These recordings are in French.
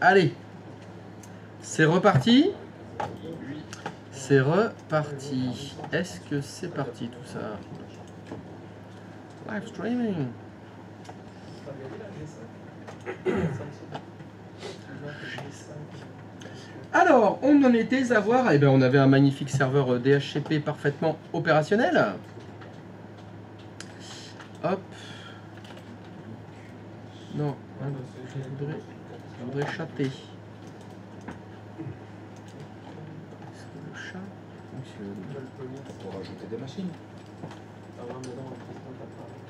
Allez, c'est reparti. C'est reparti. Est-ce que c'est parti tout ça? Live streaming. Alors, on en était à voir, eh bien, on avait un magnifique serveur DHCP parfaitement opérationnel. Hop. Non, je voudrais chatter. Est-ce que le chat fonctionne? Pour rajouter des machines.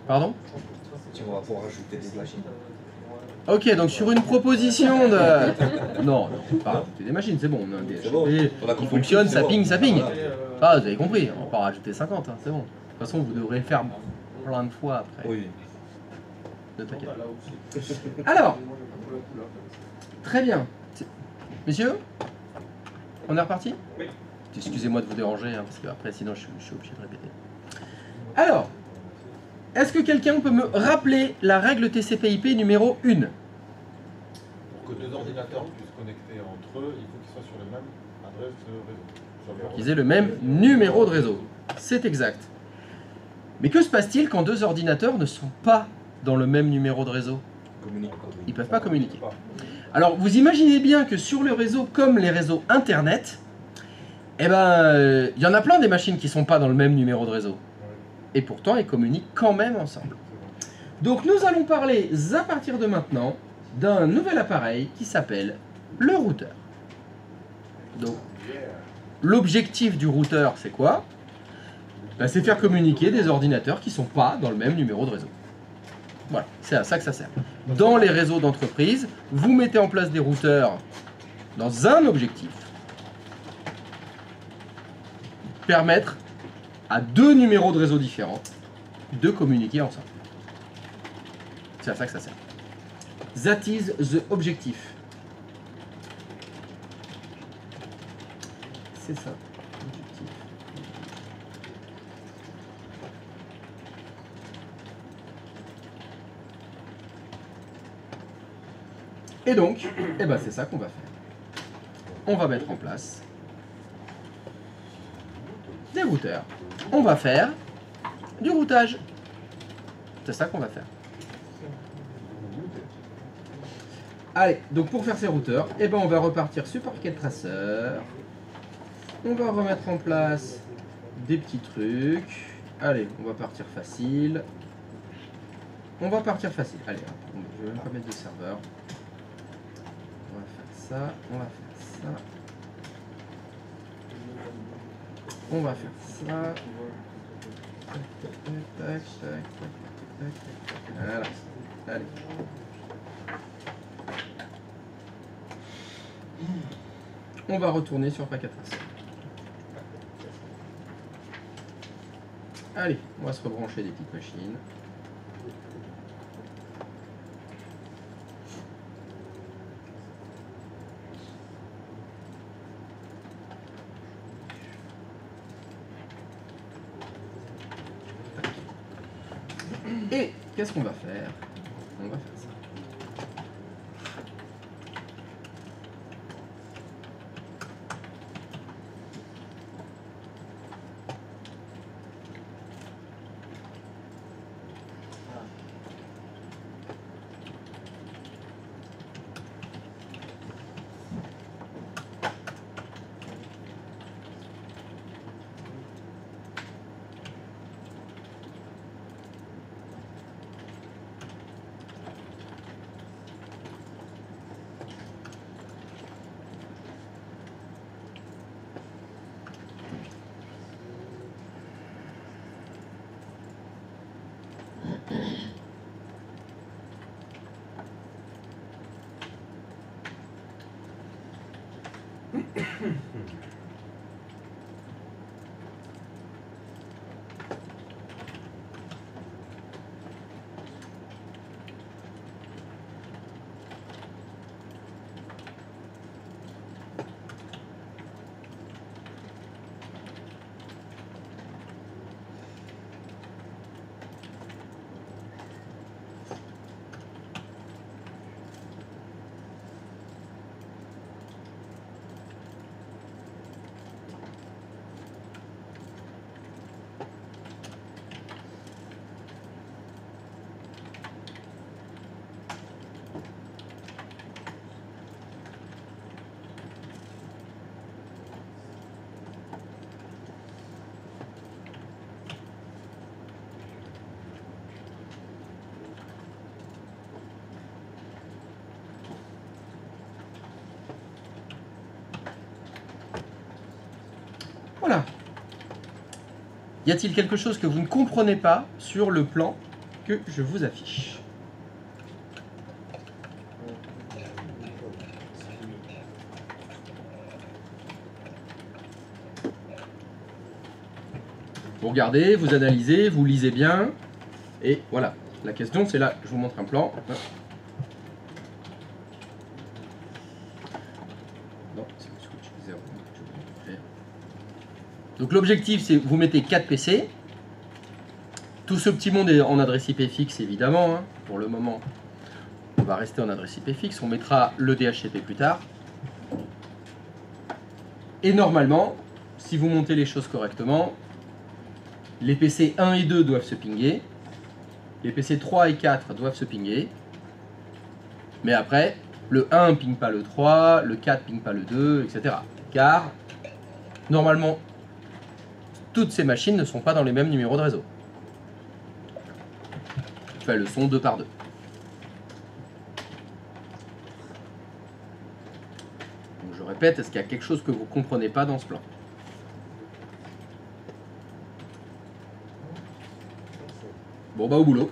Pardon? Tu vas pouvoir rajouter des machines. Ok, donc sur une proposition de... Non, pas rajouter des machines, c'est bon. On a un DHCP, bon, il fonctionne, ça bon. ping, ça ping. Voilà. Ah, vous avez compris, on va pas rajouter 50, hein, c'est bon. De toute façon, vous devrez le faire plein de fois après. Oui. Ne t'inquiète pas. Alors, très bien. Messieurs, on est reparti? Oui. Excusez-moi de vous déranger, hein, parce que après, sinon, je suis obligé de répéter. Alors, est-ce que quelqu'un peut me rappeler la règle TCP/IP numéro 1? Pour que deux ordinateurs puissent connecter entre eux, il faut qu'ils soient sur la même adresse de réseau. Qu'ils aient le même numéro de réseau. C'est exact. Mais que se passe-t-il quand deux ordinateurs ne sont pas dans le même numéro de réseau? Ils ne peuvent pas communiquer. Alors, vous imaginez bien que sur le réseau, comme les réseaux Internet, eh ben, y en a plein des machines qui ne sont pas dans le même numéro de réseau. Et pourtant, ils communiquent quand même ensemble. Donc, nous allons parler, à partir de maintenant, d'un nouvel appareil qui s'appelle le routeur. Donc, l'objectif du routeur, c'est quoi? Ben, c'est faire communiquer des ordinateurs qui ne sont pas dans le même numéro de réseau. Voilà, c'est à ça que ça sert. Dans les réseaux d'entreprise, vous mettez en place des routeurs dans un objectif. Permettre à deux numéros de réseau différents de communiquer ensemble. C'est à ça que ça sert. That is the objectif. C'est ça, l'objectif. Et donc, eh ben c'est ça qu'on va faire. On va mettre en place des routeurs. On va faire du routage. C'est ça qu'on va faire. Allez, donc pour faire ces routeurs, eh ben on va repartir sur Packet Tracer. On va remettre en place des petits trucs. Allez, on va partir facile. On va partir facile. Allez, je vais même pas mettre de serveur. On va faire ça, on va faire ça. On va faire ça. Tac, tac, tac, tac, tac. Voilà. Allez. On va retourner sur Packet Tracer. Allez, on va se rebrancher des petites machines. Et qu'est-ce qu'on va faire? On va faire ça. Voilà. Y a-t-il quelque chose que vous ne comprenez pas sur le plan que je vous affiche? Vous regardez, vous analysez, vous lisez bien. Et voilà. La question, c'est là, je vous montre un plan. Non, c'est le switch 0. Donc l'objectif, c'est vous mettez 4 PC. Tout ce petit monde est en adresse IP fixe, évidemment. Hein. Pour le moment, on va rester en adresse IP fixe. On mettra le DHCP plus tard. Et normalement, si vous montez les choses correctement, les PC 1 et 2 doivent se pinguer. Les PC 3 et 4 doivent se pinguer. Mais après, le 1 ne ping pas le 3, le 4 ping pas le 2, etc. Car, normalement, toutes ces machines ne sont pas dans les mêmes numéros de réseau. Enfin, elles sont 2 par 2. Donc je répète, est-ce qu'il y a quelque chose que vous ne comprenez pas dans ce plan? Bon, bah au boulot.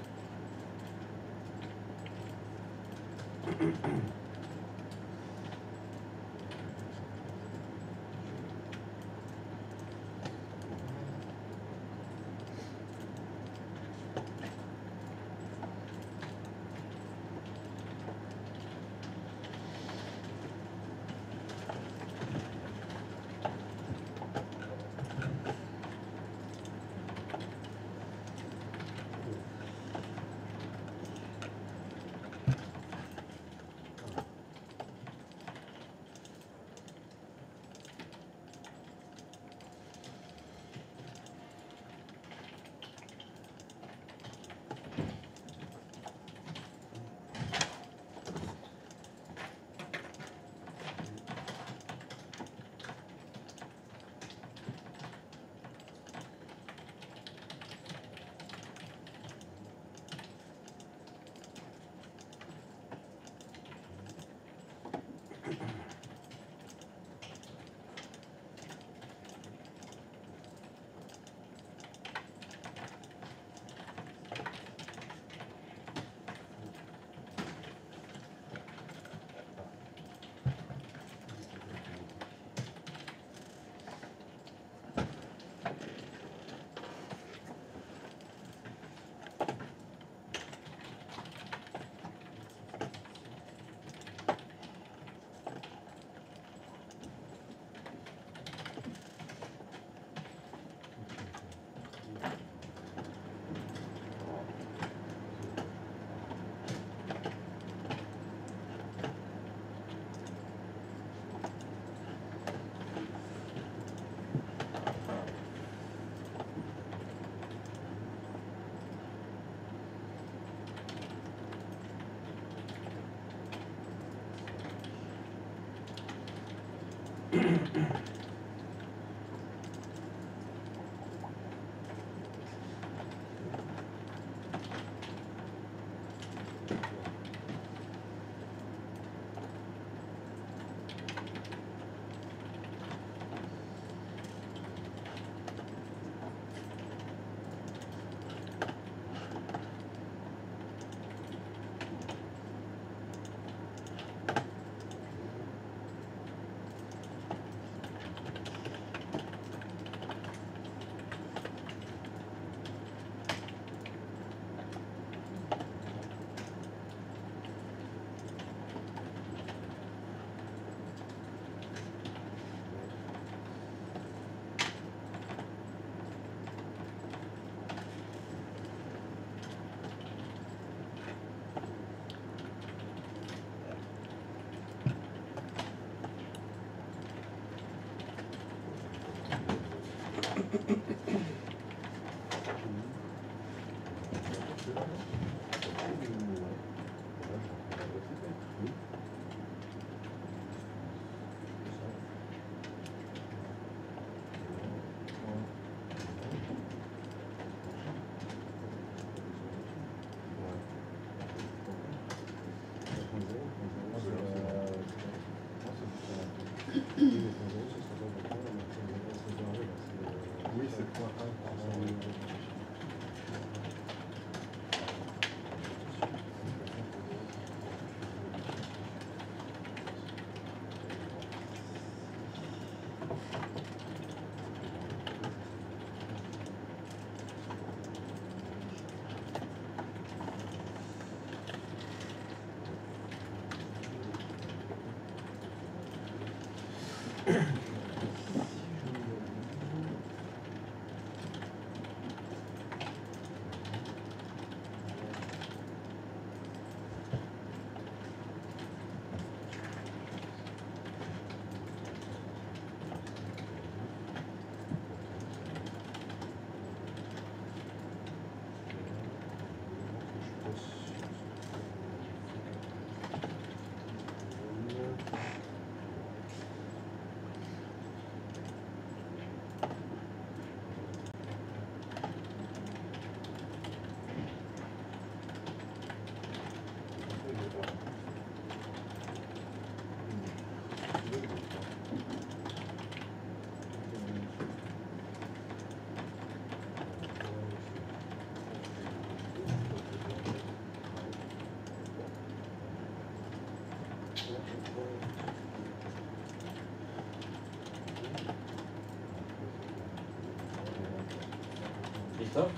Christophe,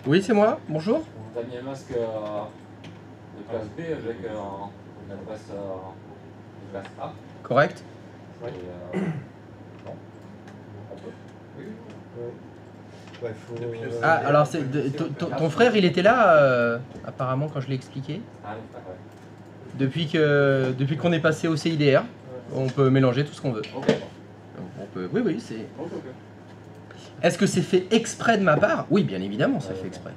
Oui, c'est moi. Bonjour. tu as mis un masque de classe B avec une adresse de classe A. Correct. Et, non. On peut. Oui. Ouais, faut... Ah, alors ton frère, il était là, apparemment, quand je l'ai expliqué. Ah oui, d'accord. Depuis qu'on est passé au CIDR, on peut mélanger tout ce qu'on veut. Ok. On peut, oui, c'est... Ok. Est-ce que c'est fait exprès de ma part? Oui, bien évidemment, c'est fait exprès.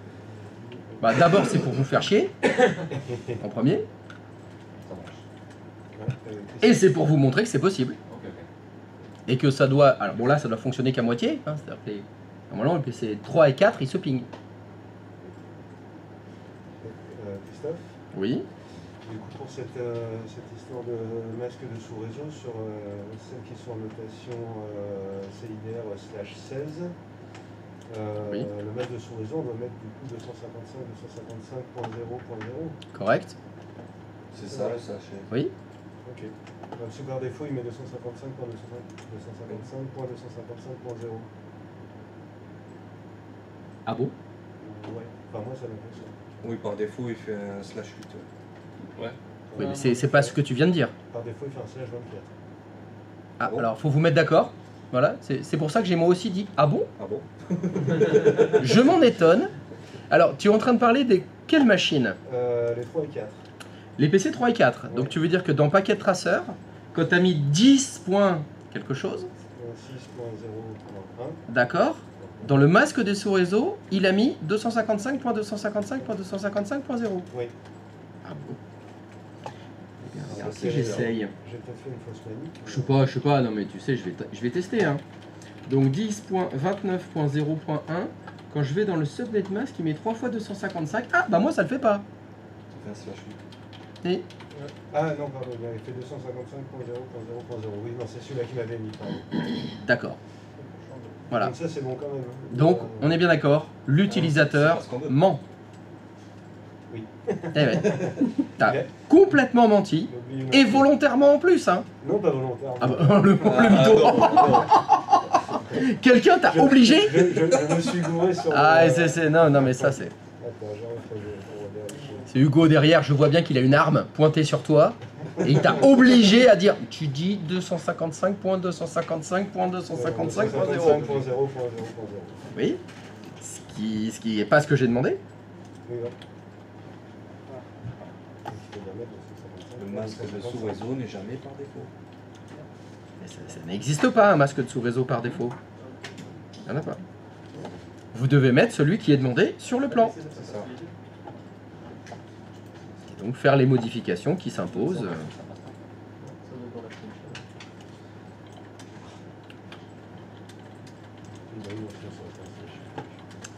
Bah, d'abord, c'est pour vous faire chier, en premier, Ça marche. et c'est pour vous montrer que c'est possible. Ok. Et que ça doit... Alors bon, là, ça doit fonctionner qu'à moitié. Hein, c'est-à-dire que normalement, le PC 3 et 4, ils se pingent. Christophe, Oui. du coup pour cette histoire de masque de sous-réseau sur celles qui sont en notation CIDR/16, Oui. le masque de sous-réseau, on doit mettre du coup 255.255.0.0. Correct. C'est ça, le sachet. Oui. Ok. Sous par défaut, il met 255.255.255.0. Ah bon? Ouais, enfin moi ça m'impressionne. Oui, par défaut, il fait un /8. Ouais. Oui, mais c'est pas ce que tu viens de dire. Par défaut, il fait un /24. Ah, bon alors, faut vous mettre d'accord. Voilà, c'est pour ça que j'ai moi aussi dit « Ah bon Ah bon? ?» Je m'en étonne. Alors, tu es en train de parler de quelle machine? Les 3 et 4. Les PC 3 et 4. Donc, tu veux dire que dans Packet Tracer, quand tu as mis 10 points quelque chose, 6.0.1. d'accord, dans le masque des sous-réseaux, il a mis 255.255.255.0. Oui. Ah bon? Regarde, Ça, si c'est- j'essaye. J'ai peut-être fait une fausse manip. Je sais pas, non mais tu sais, je vais tester. Hein. Donc 10.29.0.1, quand je vais dans le subnet mask, il met 3 fois 255. Ah, bah moi ça le fait pas. Il fait un /8. Et Ah non, pardon, il avait fait 255.0.0.0. Oui, non, c'est celui-là qui m'avait mis, pardon. d'accord. Voilà. Donc ça, c'est bon quand même. Hein. Donc, on est bien d'accord, l'utilisateur C'est parce qu'on veut. ment. Oui. Eh ouais. T'as Ouais. complètement menti, N'oubliez et pas. volontairement en plus. Hein. Non, pas volontairement. Ah bah, le mytho. Quelqu'un t'a obligé? Je me suis gouré sur... Ah, non, mais ça c'est... Attends, j'arrive, je vérifier. C'est Hugo derrière, je vois bien qu'il a une arme pointée sur toi. Et il t'a obligé à dire, tu dis 255.255.255.0. Oui. Ce qui est pas ce que j'ai demandé. Oui, ouais. Le masque de sous-réseau n'est jamais par défaut. Mais ça n'existe pas un masque de sous-réseau par défaut. Il n'y en a pas. Vous devez mettre celui qui est demandé sur le plan. C'est ça. Et donc faire les modifications qui s'imposent.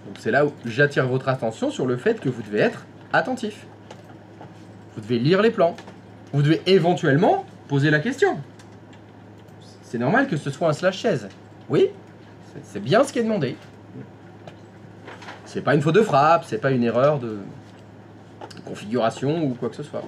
Donc c'est là où j'attire votre attention sur le fait que vous devez être attentif. Vous devez lire les plans. Vous devez éventuellement poser la question. C'est normal que ce soit un /16. Oui, c'est bien ce qui est demandé. C'est pas une faute de frappe, c'est pas une erreur de configuration ou quoi que ce soit.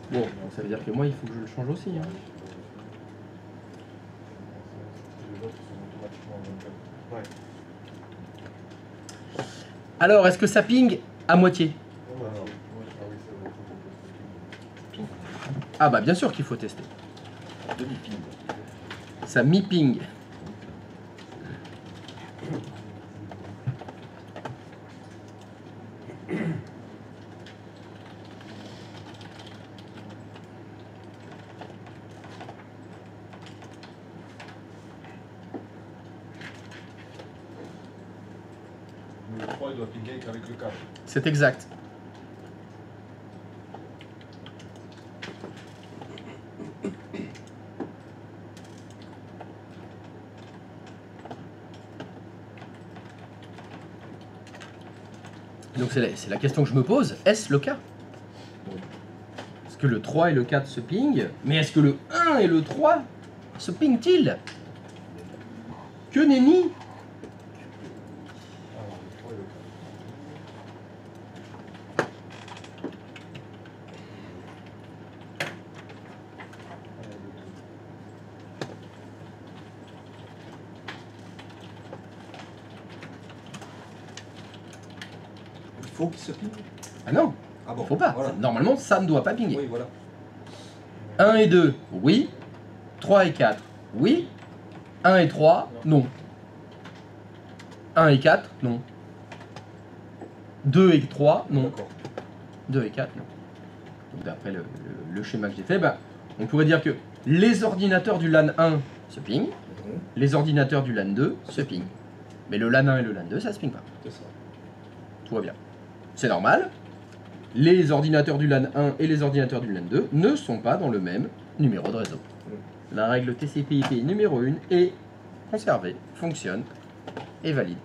Bon, donc ça veut dire que moi, il faut que je le change aussi. Hein. Les autres sont automatiquement en 24. Ouais. Alors, est-ce que ça ping à moitié? Ah bah bien sûr qu'il faut tester. Demi-ping. Ça mi-ping. Le 3 il doit pinguer qu'avec le 4. C'est exact. Donc c'est la question que je me pose, est-ce le cas? Est-ce que le 3 et le 4 se pingent? Mais est-ce que le 1 et le 3 se pingent-ils? Que nenni? Alors, le 3 et le 4. Il faut qu'il se pingue. Ah non, Ah bon, faut pas. voilà. Normalement, ça ne doit pas pinguer. Oui, voilà. 1 et 2, oui. 3 et 4, oui. 1 et 3, non. 1 et 4, non. 2 et 3, non. D'accord. 2 et 4, non. Donc d'après le schéma que j'ai fait, bah, on pourrait dire que les ordinateurs du LAN 1 se pingent, les ordinateurs du LAN 2 se pingent. Mais le LAN 1 et le LAN 2, ça se ping pas. C'est ça. Tout va bien. C'est normal. Les ordinateurs du LAN 1 et les ordinateurs du LAN 2 ne sont pas dans le même numéro de réseau. La règle TCP/IP numéro 1 est conservée, fonctionne et valide.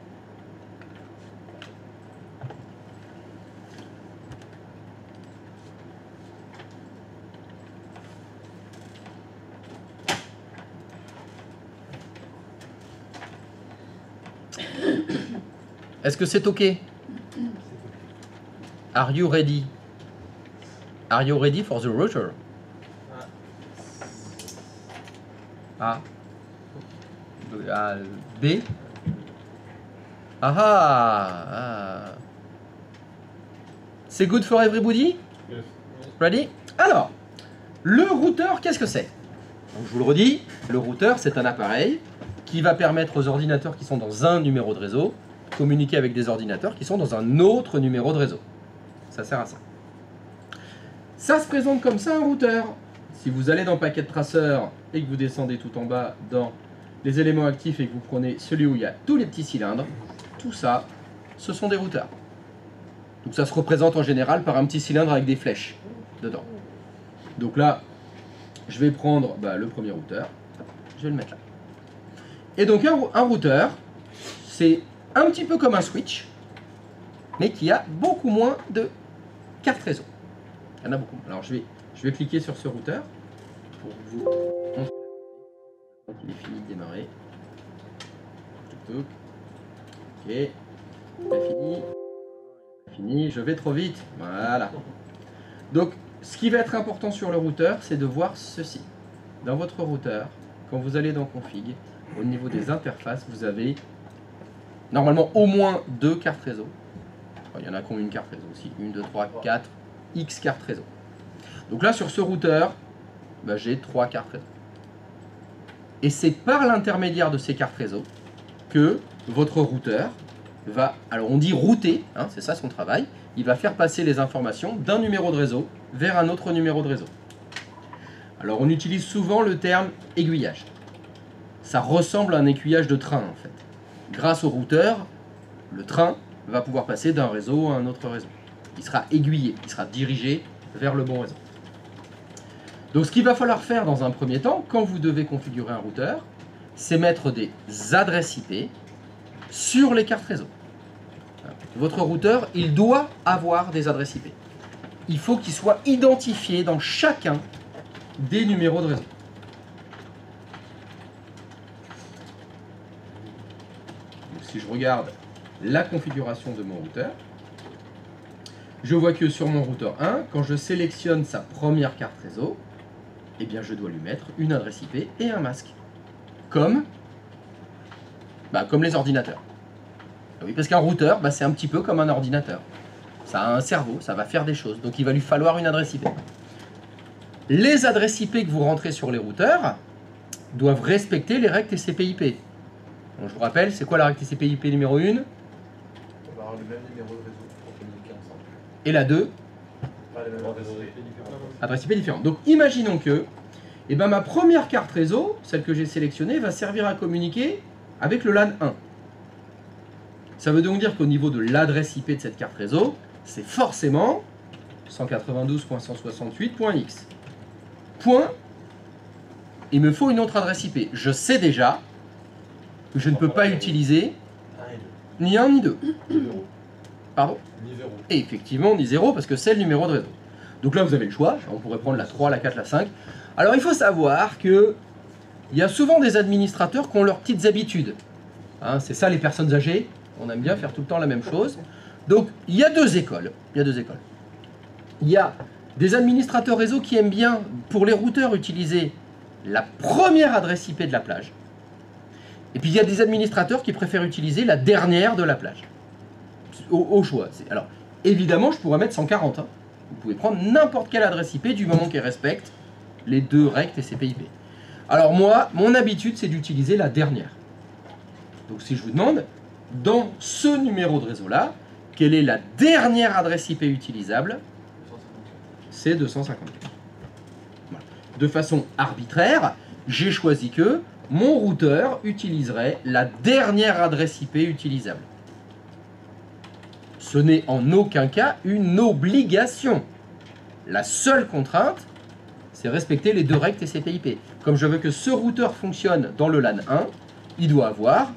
Est-ce que c'est OK? Are you ready? Are you ready for the router? A. B. Ah. C'est good for everybody? Yes. Ready? Alors, le routeur, qu'est-ce que c'est? Donc, je vous le redis, le routeur, c'est un appareil qui va permettre aux ordinateurs qui sont dans un numéro de réseau de communiquer avec des ordinateurs qui sont dans un autre numéro de réseau. Ça sert à ça. Ça se présente comme ça, un routeur. Si vous allez dans Packet Tracer et que vous descendez tout en bas dans les éléments actifs et que vous prenez celui où il y a tous les petits cylindres, tout ça, ce sont des routeurs. Donc ça se représente en général par un petit cylindre avec des flèches dedans. Donc là, je vais prendre le premier routeur, je vais le mettre là. Et donc un routeur, c'est un petit peu comme un switch, mais qui a beaucoup moins de cartes réseau. Il y en a beaucoup. Alors je vais cliquer sur ce routeur pour vous montrer. Donc il est fini de démarrer. Ok, c'est fini, je vais trop vite. Voilà. Donc ce qui va être important sur le routeur, c'est de voir ceci. Dans votre routeur, quand vous allez dans Config, au niveau des interfaces, vous avez normalement au moins 2 cartes réseau. Il y en a qui ont une carte réseau aussi. 1, 2, 3, 4, X cartes réseau. Donc là, sur ce routeur, j'ai 3 cartes réseau. Et c'est par l'intermédiaire de ces cartes réseau que votre routeur va, alors on dit router, hein, c'est ça son travail, il va faire passer les informations d'un numéro de réseau vers un autre numéro de réseau. Alors on utilise souvent le terme aiguillage. Ça ressemble à un aiguillage de train en fait. Grâce au routeur, le train va pouvoir passer d'un réseau à un autre réseau. Il sera aiguillé, il sera dirigé vers le bon réseau. Donc ce qu'il va falloir faire dans un premier temps, quand vous devez configurer un routeur, c'est mettre des adresses IP sur les cartes réseau. Votre routeur, il doit avoir des adresses IP. Il faut qu'il soit identifié dans chacun des numéros de réseau. Donc, si je regarde la configuration de mon routeur, je vois que sur mon routeur 1, quand je sélectionne sa première carte réseau, eh bien je dois lui mettre une adresse IP et un masque. Comme les ordinateurs. Oui, parce qu'un routeur, c'est un petit peu comme un ordinateur. Ça a un cerveau, ça va faire des choses. Donc il va lui falloir une adresse IP. Les adresses IP que vous rentrez sur les routeurs doivent respecter les règles TCP/IP. Donc, je vous rappelle, c'est quoi la règle TCP/IP numéro 1 On va avoir le même numéro de réseau pour communiquer ensemble. et la 2 Pas les mêmes adresses différentes. adresse IP différente. Donc imaginons que ma première carte réseau, celle que j'ai sélectionnée, va servir à communiquer avec le LAN 1. Ça veut donc dire qu'au niveau de l'adresse IP de cette carte réseau, c'est forcément 192.168.x. Point. Il me faut une autre adresse IP. Je sais déjà que je ne peux pas utiliser ni 1 ni 2. Pardon? Ni 0. Et effectivement, ni 0 parce que c'est le numéro de réseau. Donc là, vous avez le choix. On pourrait prendre la 3, la 4, la 5. Alors, il faut savoir que il y a souvent des administrateurs qui ont leurs petites habitudes. Hein, c'est ça, les personnes âgées. On aime bien faire tout le temps la même chose. Donc, il y a deux écoles. Il y a des administrateurs réseau qui aiment bien, pour les routeurs, utiliser la première adresse IP de la plage. Et puis, il y a des administrateurs qui préfèrent utiliser la dernière de la plage. Au choix. Alors, évidemment, je pourrais mettre 140. Hein. Vous pouvez prendre n'importe quelle adresse IP du moment qu'elle respecte les deux règles TCP/IP. Alors moi, mon habitude, c'est d'utiliser la dernière. Donc si je vous demande, dans ce numéro de réseau-là, quelle est la dernière adresse IP utilisable? C'est 254. Voilà. De façon arbitraire, j'ai choisi que mon routeur utiliserait la dernière adresse IP utilisable. Ce n'est en aucun cas une obligation. La seule contrainte, c'est respecter les deux règles TCP/IP. Comme je veux que ce routeur fonctionne dans le LAN 1, il doit avoir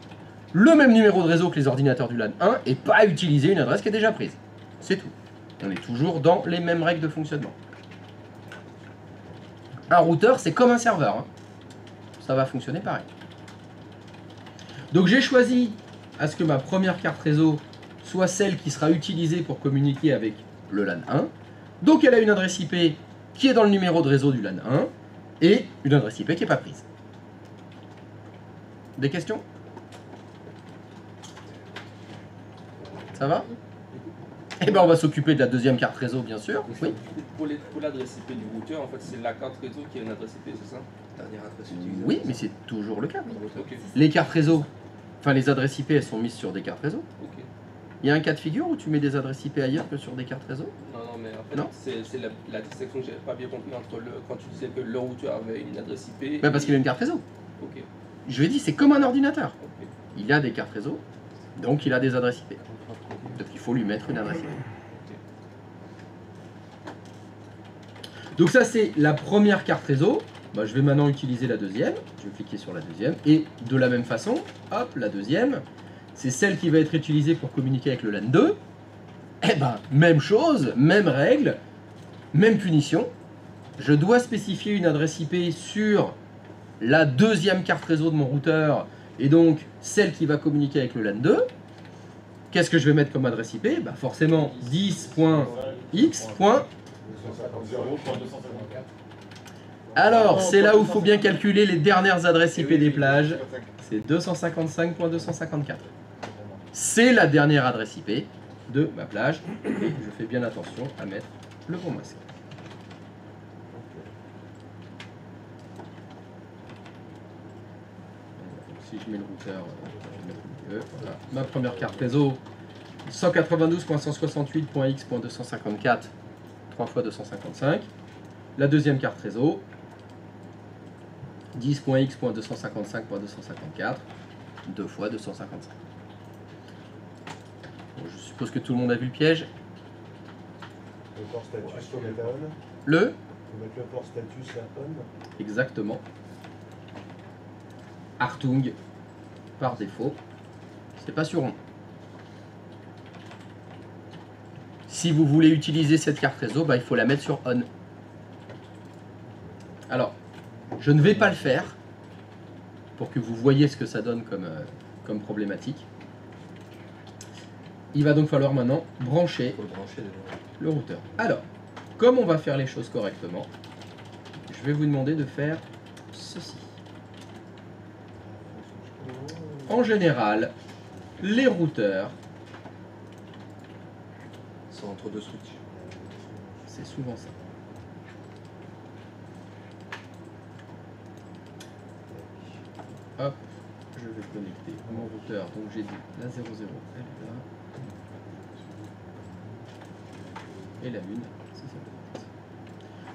le même numéro de réseau que les ordinateurs du LAN 1 et pas utiliser une adresse qui est déjà prise. C'est tout. On est toujours dans les mêmes règles de fonctionnement. Un routeur, c'est comme un serveur. Hein. Ça va fonctionner pareil. Donc j'ai choisi à ce que ma première carte réseau soit celle qui sera utilisée pour communiquer avec le LAN 1. Donc elle a une adresse IP qui est dans le numéro de réseau du LAN 1 et une adresse IP qui n'est pas prise. Des questions? Ça va? Eh bien on va s'occuper de la deuxième carte réseau bien sûr. Oui. Pour l'adresse IP du routeur, en fait c'est la carte réseau qui a une adresse IP, c'est ça? Oui, mais c'est toujours le cas. Ok. Les cartes réseau, enfin les adresses IP, elles sont mises sur des cartes réseau. Ok. Il y a un cas de figure où tu mets des adresses IP ailleurs que sur des cartes réseau? Non, mais en fait, Non. c'est la distinction que j'avais pas bien compris entre quand tu disais que le routeur avait une adresse IP. Parce qu'il a une carte réseau. Ok. Je lui ai dit, c'est comme un ordinateur. Ok. Il a des cartes réseau, donc il a des adresses IP. Donc il faut lui mettre une adresse IP. Donc ça c'est la première carte réseau. Je vais maintenant utiliser la deuxième. Je vais cliquer sur la deuxième. Et de la même façon, hop, la deuxième, c'est celle qui va être utilisée pour communiquer avec le LAN 2. Eh ben, même chose, même règle, même punition. Je dois spécifier une adresse IP sur la deuxième carte réseau de mon routeur, et donc celle qui va communiquer avec le LAN 2. Qu'est-ce que je vais mettre comme adresse IP? Forcément 10.x. Alors, c'est là où il faut bien calculer les dernières adresses IP des plages. C'est 255.254. C'est la dernière adresse IP de ma plage. Et je fais bien attention à mettre le bon masque. Donc, si je mets le routeur, je vais mettre le voilà. Ma première carte réseau, 192.168.x.254, 3 fois 255. La deuxième carte réseau, 10.x.255.254, 2 fois 255. Bon, je suppose que tout le monde a vu le piège. Le port status, faut mettre à on. Le Faut mettre le port status à on. Exactement. Artung, par défaut, c'est pas sur on. Si vous voulez utiliser cette carte réseau, bah, il faut la mettre sur on. Alors, je ne vais pas le faire pour que vous voyez ce que ça donne comme problématique. Il va donc falloir maintenant brancher Faut le brancher déjà. le routeur. Alors, comme on va faire les choses correctement, je vais vous demander de faire ceci. En général, les routeurs, C'est entre deux switches. c'est souvent ça. Hop, je vais connecter mon routeur. Donc j'ai dit la 00, elle est là. Et la 1, c'est ça.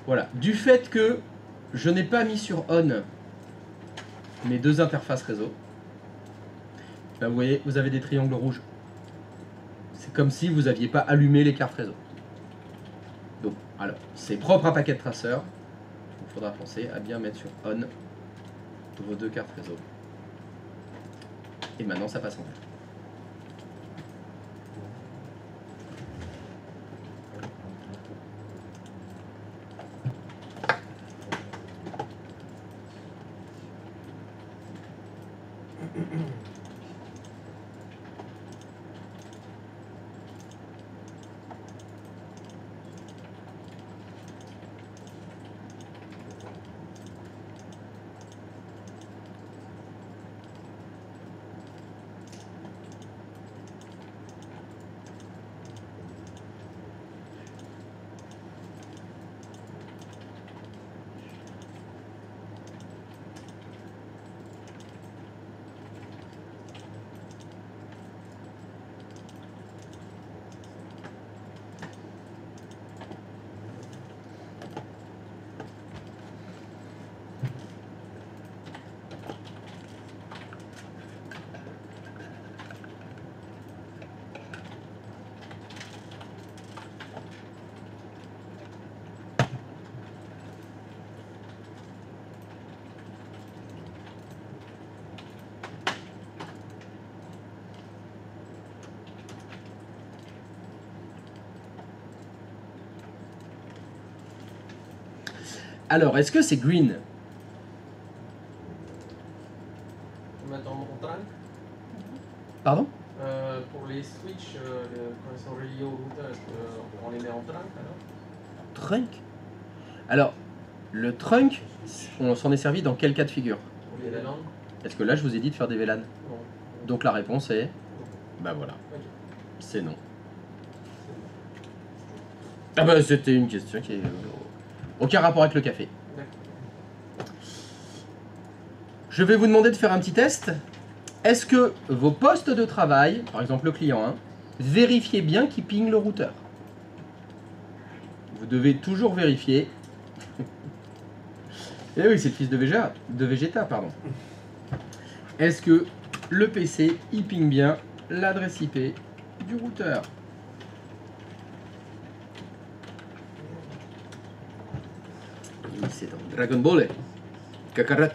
Voilà. Du fait que je n'ai pas mis sur on mes deux interfaces réseau, ben vous voyez, vous avez des triangles rouges. C'est comme si vous n'aviez pas allumé les cartes réseau. Donc, alors, c'est propre à Packet Tracer. Il faudra penser à bien mettre sur on vos deux cartes réseau. Et maintenant, ça passe en vert. Alors, est-ce que c'est green? Maintenant, on train. Pardon? Pour les switches, quand ils sont reliés au routeur, est-ce qu'on les met en trunk alors? Trunk? Alors, le trunk, on s'en est servi dans quel cas de figure? Pour les VLAN? Est-ce que là, je vous ai dit de faire des VLAN? Non. Donc la réponse est... Bah voilà, Ok. c'est non. Ah bah c'était une question qui est... aucun rapport avec le café. D'accord. Je vais vous demander de faire un petit test. Est-ce que vos postes de travail, par exemple le client 1, vérifiez bien qu'il ping le routeur? Vous devez toujours vérifier. Eh oui, c'est le fils de Vegeta, pardon. Est-ce que le PC il ping bien l'adresse IP du routeur? Oui, c'est dans Dragon Ball. Kakarot.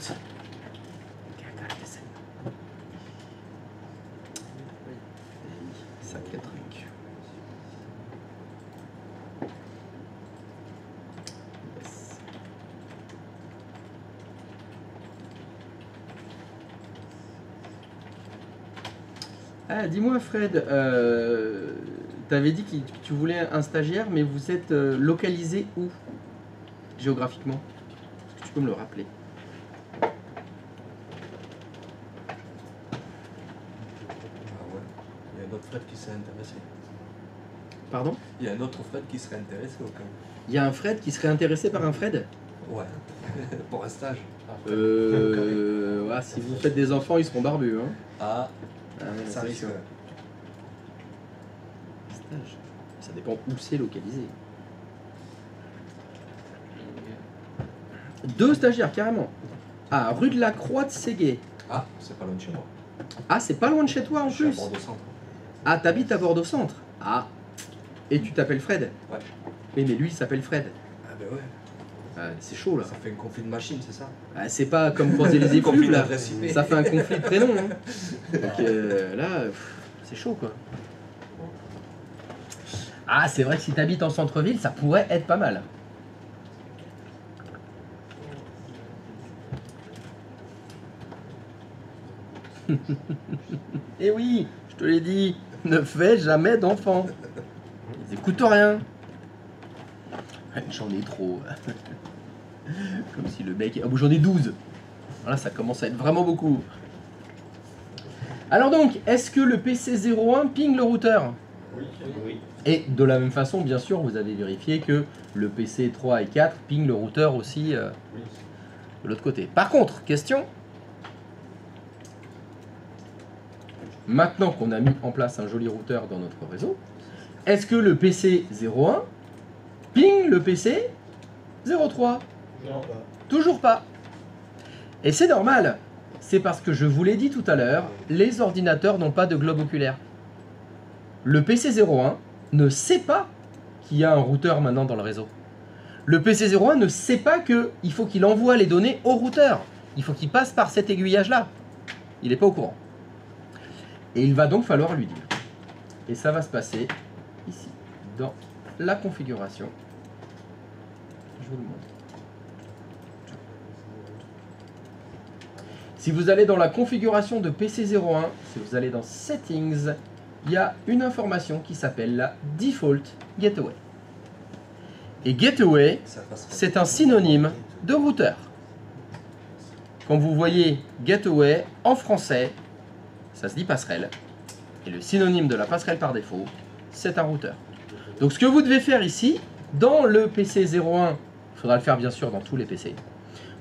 Sacré truc. Yes. Ah, dis-moi Fred, t'avais dit que tu voulais un stagiaire, mais vous êtes localisé où géographiquement? Est-ce que tu peux me le rappeler? Ah ouais. Il y a un autre Fred qui serait intéressé. Pardon? Il y a un autre Fred qui serait intéressé au cas où. Il y a un Fred qui serait intéressé par un Fred? Ouais. Pour un stage. Ouais, si vous faites des enfants, ils seront barbus, hein. Ah, Ah, ça c'est risque. sûr. étages. Ça dépend où c'est localisé. 2 stagiaires, carrément. Ah, rue de la Croix de Ségué. Ah, c'est pas loin de chez moi. Ah, c'est pas loin de chez toi en Je suis à plus. Bordeaux-Centre. Ah, t'habites à Bordeaux Centre. Ah. Et tu t'appelles Fred. Ouais. Oui, mais lui, il s'appelle Fred. Ah ben ouais, Ah, c'est chaud, là. ça fait un conflit de machine, c'est ça? Ah, c'est pas comme croiser les Conflit effluves, là. d'adresse IP. Ça fait un conflit de prénom. Hein. Donc là, c'est chaud, quoi. Ah, c'est vrai que si t'habites en centre-ville, ça pourrait être pas mal. Eh oui, je te l'ai dit, ne fais jamais d'enfants. Ils écoutent rien. J'en ai trop. Comme si le mec... Ah bon, j'en ai 12. Voilà, ça commence à être vraiment beaucoup. Alors donc, est-ce que le PC01 ping le routeur? Oui. Et de la même façon, bien sûr, vous avez vérifié que le PC 3 et 4 ping le routeur aussi de l'autre côté. Par contre, question. Maintenant qu'on a mis en place un joli routeur dans notre réseau, est-ce que le PC 01 ping le PC 03? Non. Toujours pas. Et c'est normal. C'est parce que je vous l'ai dit tout à l'heure, les ordinateurs n'ont pas de globe oculaire. Le PC01 ne sait pas qu'il y a un routeur maintenant dans le réseau. Le PC01 ne sait pas qu'il faut qu'il envoie les données au routeur. Il faut qu'il passe par cet aiguillage-là. Il n'est pas au courant. Et il va donc falloir lui dire. Et ça va se passer ici, dans la configuration. Je vous le montre. Si vous allez dans la configuration de PC01, si vous allez dans Settings, il y a une information qui s'appelle la Default Gateway. Et Gateway, c'est un synonyme de routeur. Quand vous voyez Gateway en français, ça se dit passerelle. Et le synonyme de la passerelle par défaut, c'est un routeur. Donc ce que vous devez faire ici, dans le PC01, il faudra le faire bien sûr dans tous les PC,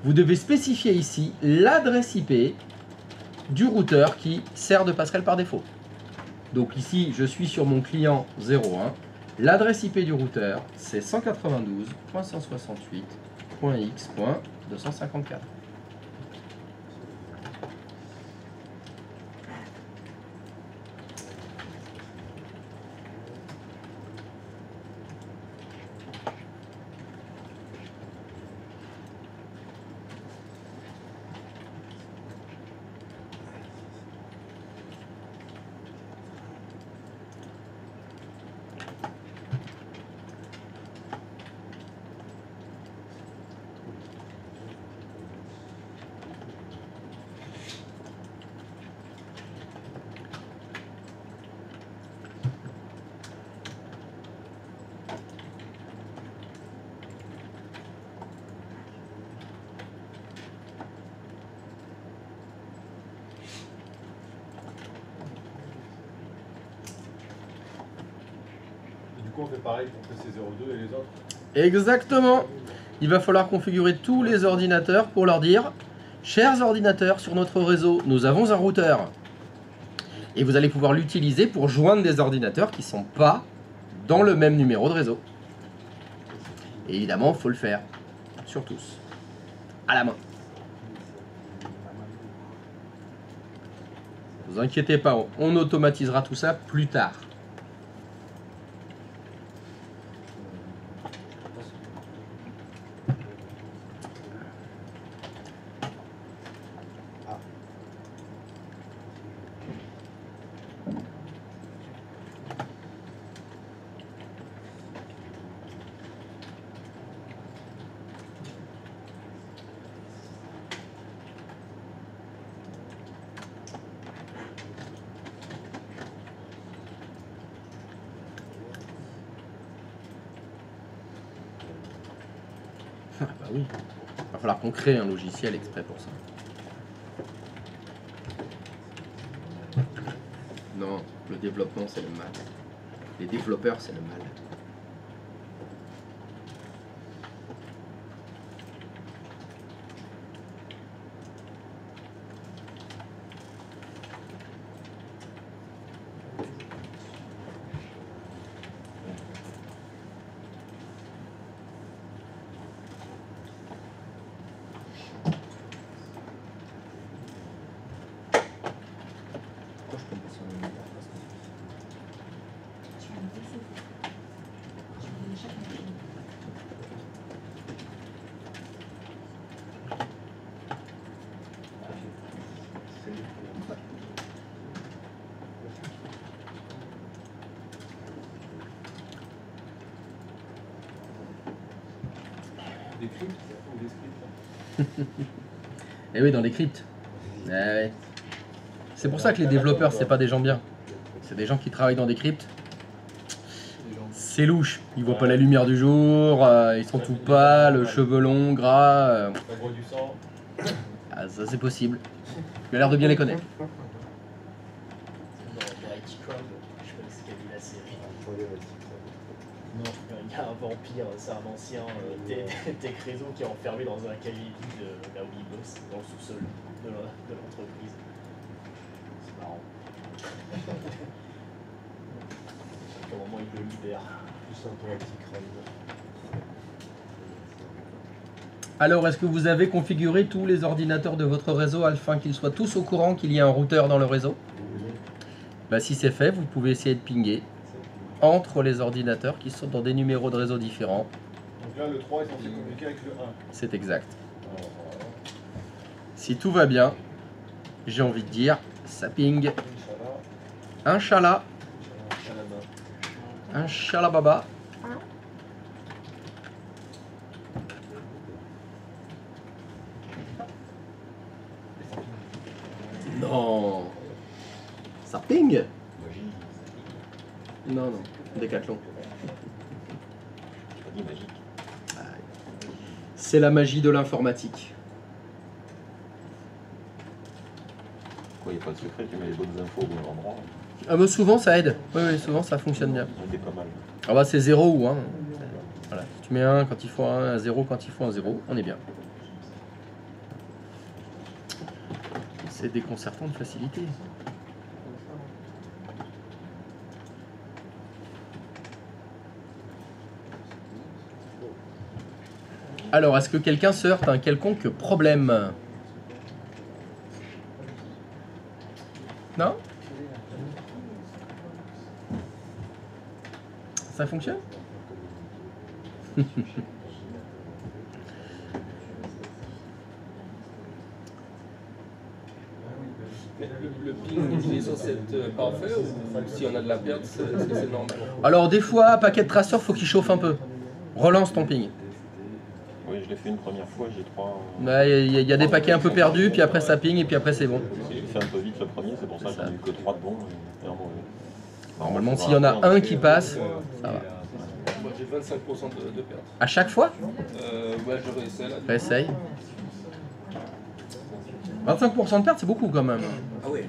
vous devez spécifier ici l'adresse IP du routeur qui sert de passerelle par défaut. Donc ici, je suis sur mon client 01. L'adresse IP du routeur, c'est 192.168.x.254. Du coup, on fait pareil pour PC02 et les autres. Exactement. Il va falloir configurer tous les ordinateurs pour leur dire « Chers ordinateurs, sur notre réseau, nous avons un routeur. » Et vous allez pouvoir l'utiliser pour joindre des ordinateurs qui ne sont pas dans le même numéro de réseau. Et évidemment, il faut le faire sur tous, à la main. Ne vous inquiétez pas, on automatisera tout ça plus tard. Ah bah oui, il va falloir qu'on crée un logiciel exprès pour ça. Non, le développement c'est le mal. Les développeurs c'est le mal. Des cryptes ou des scripts? Et oui, dans les cryptes. Ouais. C'est pour ça que les développeurs, c'est pas des gens bien. C'est des gens qui travaillent dans des cryptes. C'est louche. Ils voient pas la lumière du jour, ils sont tout pâles, cheveux longs, gras. Ça boit du sang. Ah, ça c'est possible. Tu as l'air de bien les connaître. Dans IT Crowd, je connaissais qui a vu la série. Non, il y a un vampire, c'est un ancien tech réseau qui est enfermé dans un cahier vide là où il bosse, dans le sous-sol de l'entreprise. C'est marrant. Au moment où il le libère. Plus un peu anti-crowd. Alors, est-ce que vous avez configuré tous les ordinateurs de votre réseau afin qu'ils soient tous au courant qu'il y a un routeur dans le réseau? Bah, si c'est fait, vous pouvez essayer de pinguer entre les ordinateurs qui sont dans des numéros de réseau différents. Donc là, le 3 est censé communiquer avec le 1. C'est exact. Si tout va bien, j'ai envie de dire, ça ping. Inch'Allah. Inch'Allah baba. Non. Ça ping. Non, non. Décathlon. C'est la magie de l'informatique. Quoi, il n'y a pas de secret, tu mets les bonnes infos au bon endroit. Ah bah souvent ça aide. Oui, oui, souvent ça fonctionne bien. C'est pas mal. Ah bah c'est 0 ou 1. Voilà. Si tu mets 1 quand il faut 1, 0 quand il faut un 0, on est bien. C'est déconcertant de facilité. Alors, est-ce que quelqu'un se heurte à un quelconque problème? Non? Ça fonctionne? Le ping, il est censé être parfait ou si on a de la perte, est-ce que c'est normal? Alors, des fois, paquet de traceur, faut qu'il chauffe un peu. Relance ton ping. Oui, je l'ai fait une première fois, j'ai 3. Il y a des paquets un peu perdus, puis après ça ping, et puis après c'est bon. J'ai fait un peu vite le premier, c'est pour ça que j'en ai eu que 3 de bons. Normalement, s'il y en a un qui passe, ça va. Moi j'ai 25% de perte. À chaque fois? Ouais, je réessaie là. Réessaye. 25% de perte, c'est beaucoup quand même. Ah oui.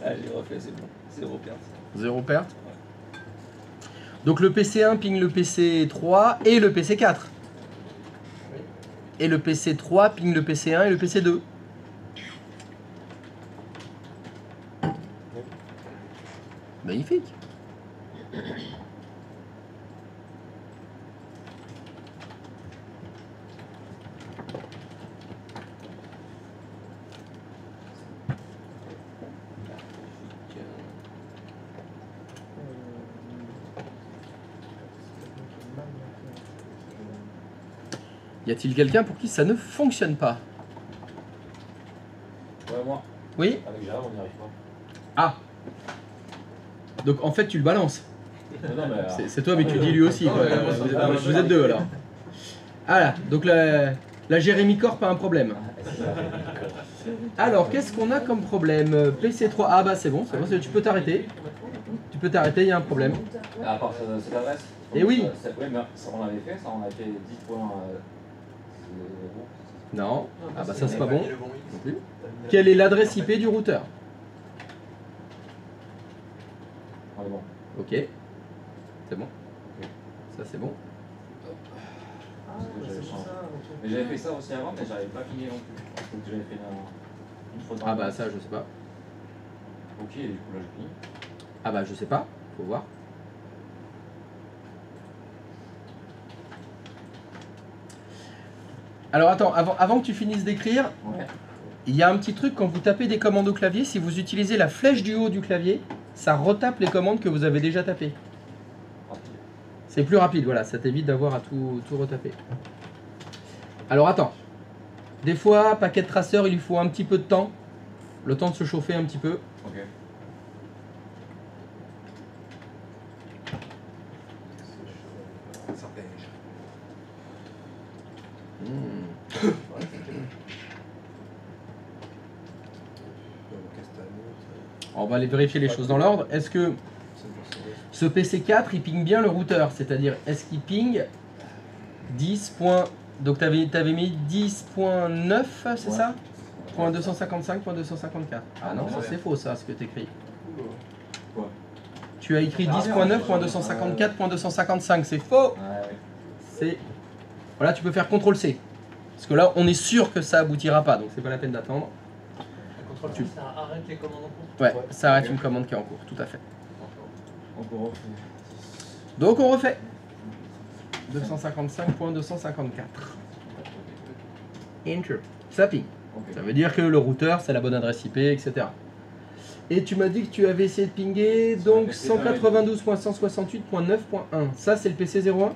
Allez, refais, c'est bon. 0 perte. 0 perte. Donc le PC1 ping le PC3 et le PC4. Et le PC3 ping le PC1 et le PC2. Magnifique. Y a-t-il quelqu'un pour qui ça ne fonctionne pas? Ouais, moi. Oui? Avec Gérard, on n'y arrive pas. Ah! Donc en fait tu le balances. Non, mais, C'est toi mais tu dis lui aussi. Quoi. Vous êtes deux alors. Ah là, donc la Jérémy Corp a un problème. Alors qu'est-ce qu'on a comme problème? PC3, ah bah c'est bon, tu peux t'arrêter. Tu peux t'arrêter, il y a un problème. à part cette adresse. Eh oui. Oui, mais ça, on avait fait, ça, on a fait 10 points. Non, ah bah ça c'est pas bon. Non plus. Quelle est l'adresse IP du routeur? On est bon. Ok. C'est bon. Ça c'est bon. Mais j'avais fait ça aussi avant, mais j'avais pas fini non plus. Donc j'avais fait une faute. Ah bah ça je sais pas. Ok, du coup là je finis. Ah bah je sais pas, faut voir. Alors attends, avant que tu finisses d'écrire, Ouais. il y a un petit truc quand vous tapez des commandes au clavier, si vous utilisez la flèche du haut du clavier, ça retape les commandes que vous avez déjà tapées. C'est plus rapide, voilà, ça t'évite d'avoir à tout retaper. Alors attends, Des fois, paquet de traceurs, il lui faut un petit peu de temps. Le temps de se chauffer un petit peu. Ok. Ça pêche. On va aller vérifier les choses dans l'ordre. Est-ce que ce PC4 il ping bien le routeur? C'est-à-dire, est-ce qu'il ping 10. Donc tu avais mis 10.9, c'est Ouais. ça? .255.254. Ah non, ça c'est faux ça, ce que tu écris. Quoi? Tu as écrit 10.9.254.255, c'est faux. Ouais. C'est... Voilà, tu peux faire CTRL-C. Parce que là, on est sûr que ça aboutira pas, donc c'est pas la peine d'attendre. CTRL-C, ça arrête les commandes en cours. Ouais, ça arrête une commande qui est en cours, tout à fait. Encore refait. Donc on refait. 255.254. Enter. Ça ping. Ok. Ça veut dire que le routeur, c'est la bonne adresse IP, etc. Et tu m'as dit que tu avais essayé de pinguer donc 192.168.9.1. Ça, c'est le PC01 ? Ouais.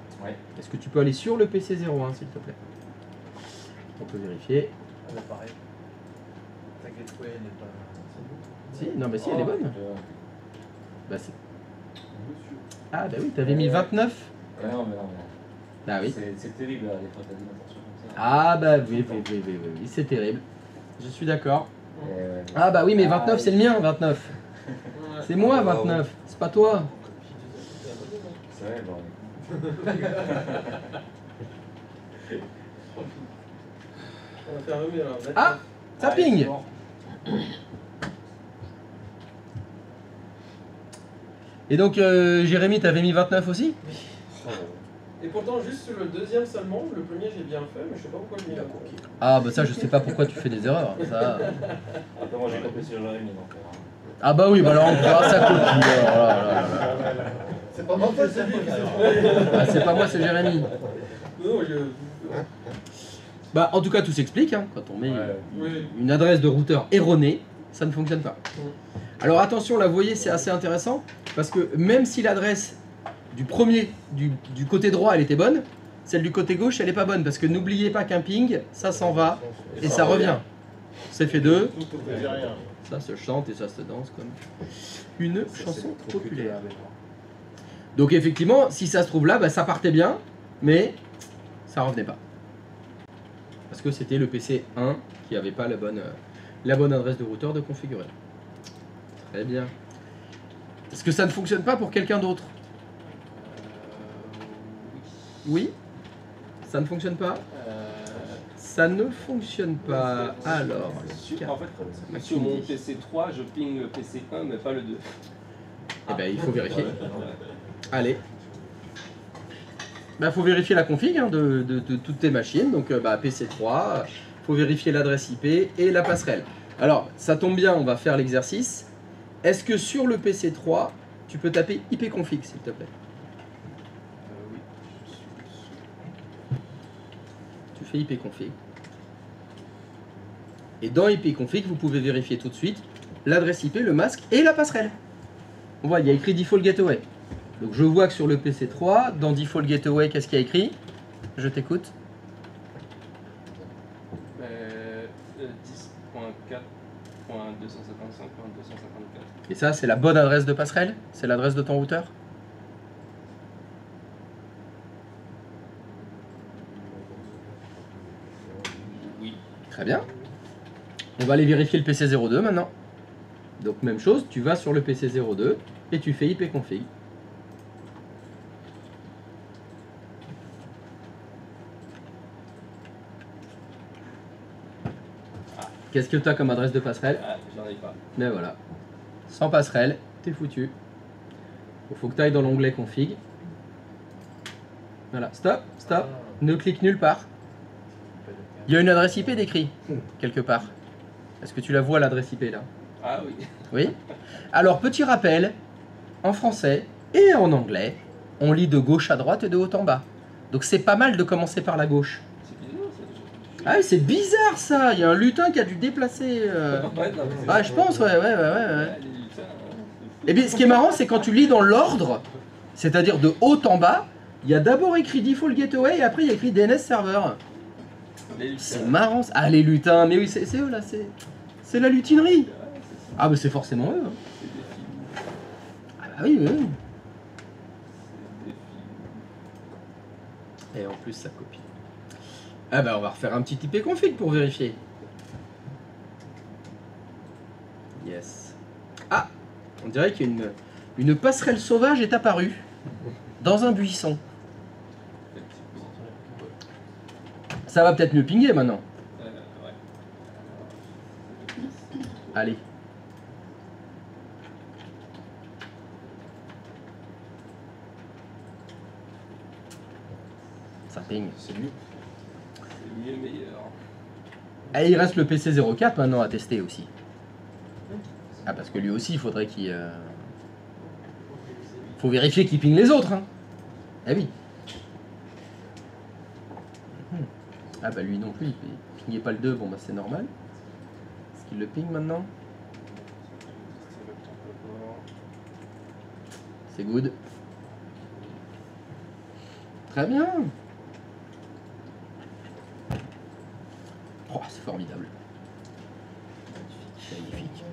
Est-ce que tu peux aller sur le PC01, s'il te plaît? On peut vérifier. Ah bah pareil. Ta gateway n'est pas... Si, non, mais si, elle est bonne. Euh, Bah, c'est... Ah, bah oui, t'avais mis 29. Ouais, non, mais non, mais. Bah oui. C'est terrible, là, les fois, t'as dit n'importe quoi comme ça. Ah, bah oui, c'est terrible. Je suis d'accord. Ouais. Ah, bah oui, mais 29, c'est le mien, 29. Ouais. C'est moi, 29. C'est pas toi. C'est vrai, bon. On va faire mieux alors. Ah, ça Allez, ping. c'est bon. Et donc, Jérémy, t'avais mis 29 aussi? Et pourtant, juste sur le deuxième seulement, le premier j'ai bien fait, mais je sais pas pourquoi je l'ai mis là. Ah, bah ça, je sais pas pourquoi tu fais des erreurs. Ça... Après, moi, j'ai copié sur Jérémy, donc. Ah, bah oui, bah alors on pourra sa copie. Oh là là là. C'est pas ma faute, c'est lui qui s'est trompé. Ah, c'est pas moi, c'est Jérémy. Non, Bah, en tout cas, tout s'explique. Hein. Quand on met Oui. une adresse de routeur erronée, ça ne fonctionne pas. Alors attention, là, vous voyez, c'est assez intéressant. Parce que même si l'adresse du premier, du côté droit, elle était bonne, celle du côté gauche, elle n'est pas bonne. Parce que n'oubliez pas qu'un ping, ça s'en va et ça revient. C'est fait deux. Ça se chante et ça se danse comme une chanson populaire. Donc effectivement, si ça se trouve là, bah, ça partait bien, mais ça revenait pas. Parce que c'était le PC 1 qui n'avait pas la bonne adresse de routeur de configurer. Très bien. Est-ce que ça ne fonctionne pas pour quelqu'un d'autre? Oui. Ça ne fonctionne pas? Ça ne fonctionne pas. Alors, En fait, sur mon PC3, je ping le PC1, mais pas le 2. eh ben, il faut vérifier. Allez. Bah, faut vérifier la config hein, de toutes tes machines. Donc bah, PC3, faut vérifier l'adresse IP et la passerelle. Alors, ça tombe bien, on va faire l'exercice. Est-ce que sur le PC3, tu peux taper ipconfig, s'il te plaît? Oui. Tu fais ipconfig. Et dans ipconfig, vous pouvez vérifier tout de suite l'adresse IP, le masque et la passerelle. On voit, il y a écrit Default Gateway. Donc je vois que sur le PC3, dans Default Gateway, qu'est-ce qu'il y a écrit? Je t'écoute. 10.4.255.254. Et ça, c'est la bonne adresse de passerelle? C'est l'adresse de ton routeur? Oui. Très bien. On va aller vérifier le PC02 maintenant. Donc même chose, tu vas sur le PC02 et tu fais ipconfig. Qu'est-ce que tu as comme adresse de passerelle? Ah, j'en ai pas. Mais voilà. Sans passerelle, t'es foutu. Il faut que tu ailles dans l'onglet config. Voilà, stop, stop. Ne clique nulle part. Il y a une adresse IP décrite quelque part. Est-ce que tu la vois l'adresse IP là? Ah oui. Oui. Alors, petit rappel, en français et en anglais, on lit de gauche à droite et de haut en bas. Donc c'est pas mal de commencer par la gauche. C'est bizarre ça. Ah oui, c'est bizarre ça. Il y a un lutin qui a dû déplacer. Ouais, non, mais c'est- Ah, je pense, ouais. Ouais, les lutins, hein, c'est fou. Et bien, ce qui est marrant, c'est quand tu lis dans l'ordre, c'est-à-dire de haut en bas, il y a d'abord écrit Default Gateway et après il y a écrit DNS Server. Les lutins. C'est marrant. Ça. Ah, les lutins, mais oui, c'est eux là, c'est la lutinerie. Ah, bah c'est forcément eux. Hein. C'est des films. Ah, bah oui, oui. C'est des films. Et en plus, ça copie. Ah, bah on va refaire un petit IP config pour vérifier. Yes. Ah, on dirait une passerelle sauvage est apparue dans un buisson. Ça va peut-être mieux pinguer maintenant. Ouais. Allez. Ça ping. C'est mieux. C'est mieux meilleur. Et il reste le PC 04 maintenant à tester aussi. Ah, parce que lui aussi, il faudrait qu'il... faut vérifier qu'il ping les autres. Hein. Eh oui. Ah bah lui non plus, il pingait pas le 2, bon bah c'est normal. Est-ce qu'il le ping maintenant? C'est good. Très bien. Oh, c'est formidable. Magnifique.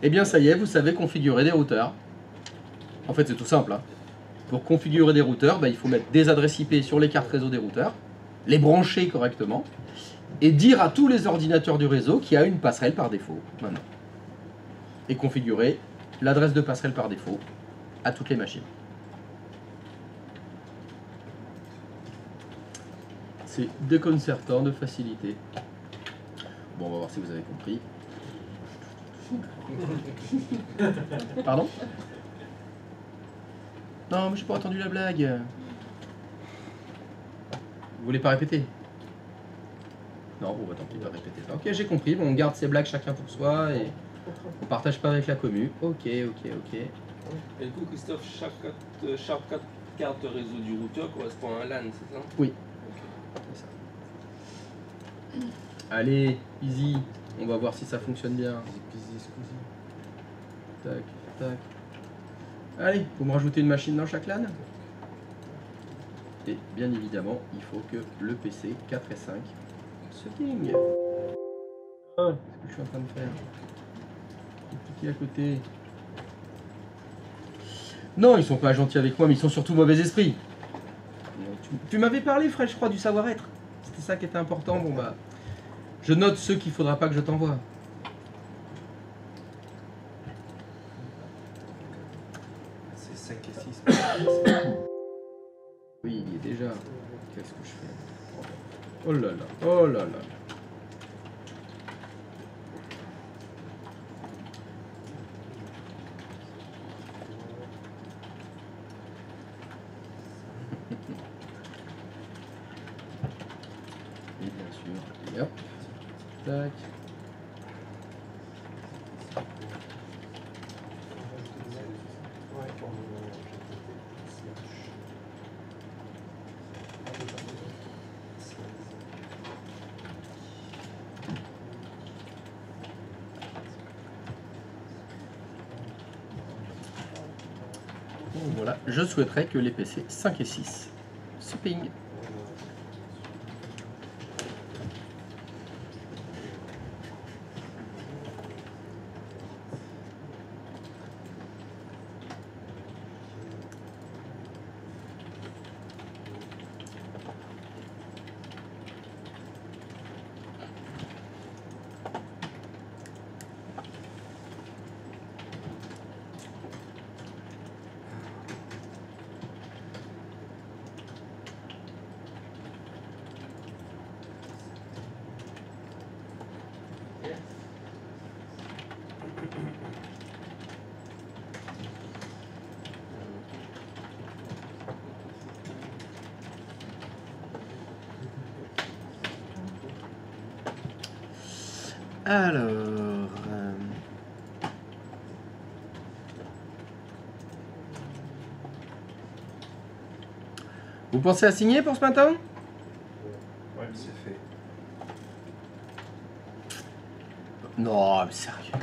Eh bien ça y est, vous savez configurer des routeurs. En fait c'est tout simple. Hein. Pour configurer des routeurs, bah, il faut mettre des adresses IP sur les cartes réseau des routeurs, les brancher correctement, et dire à tous les ordinateurs du réseau qu'il y a une passerelle par défaut maintenant. Et configurer l'adresse de passerelle par défaut à toutes les machines. C'est déconcertant de facilité. Bon, on va voir si vous avez compris. Pardon? Non, mais j'ai pas entendu la blague. Vous voulez pas répéter? Non, bon, bah tant pis, pas répéter ça. Ok, j'ai compris. Bon, on garde ces blagues chacun pour soi et on partage pas avec la commu. Ok. Et du coup, Christophe, chaque carte réseau du routeur correspond à un LAN, c'est ça? Oui. C'est ça. Allez, easy. On va voir si ça fonctionne bien. Tac, tac. Allez, faut me rajouter une machine dans chaque LAN. Et bien évidemment, il faut que le PC 4 et 5 se ping. Ah, qu'est-ce que je suis en train de faire? Cliquer à côté. Non, ils sont pas gentils avec moi, mais ils sont surtout mauvais esprit. Tu m'avais parlé, Fred, je crois, du savoir-être. C'était ça qui était important. Bon bah, je note ceux qu'il faudra pas que je t'envoie. C'est 5 et 6. Oui, il y est déjà. Qu'est-ce que je fais? Oh là là, oh là là. Et bien sûr, et hop, tac. Donc voilà, je souhaiterais que les PC 5 et 6 se ping. Alors... Vous pensez à signer pour ce matin? Ouais, c'est fait. Non, mais sérieux, gars.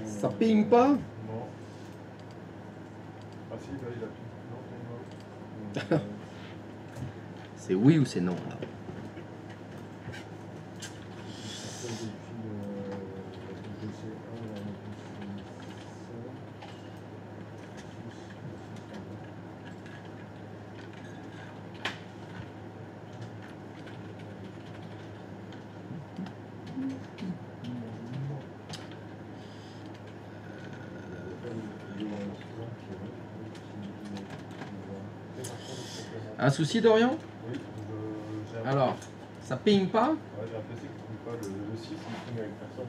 Ça ping pas? Non. Ah si, là il a pris. Non, C'est oui ou c'est non là? Un souci Dorian? Oui, j'ai un Alors, ça ping pas? Ouais, j'ai un PC qui ne pas le 6, il ping avec personne.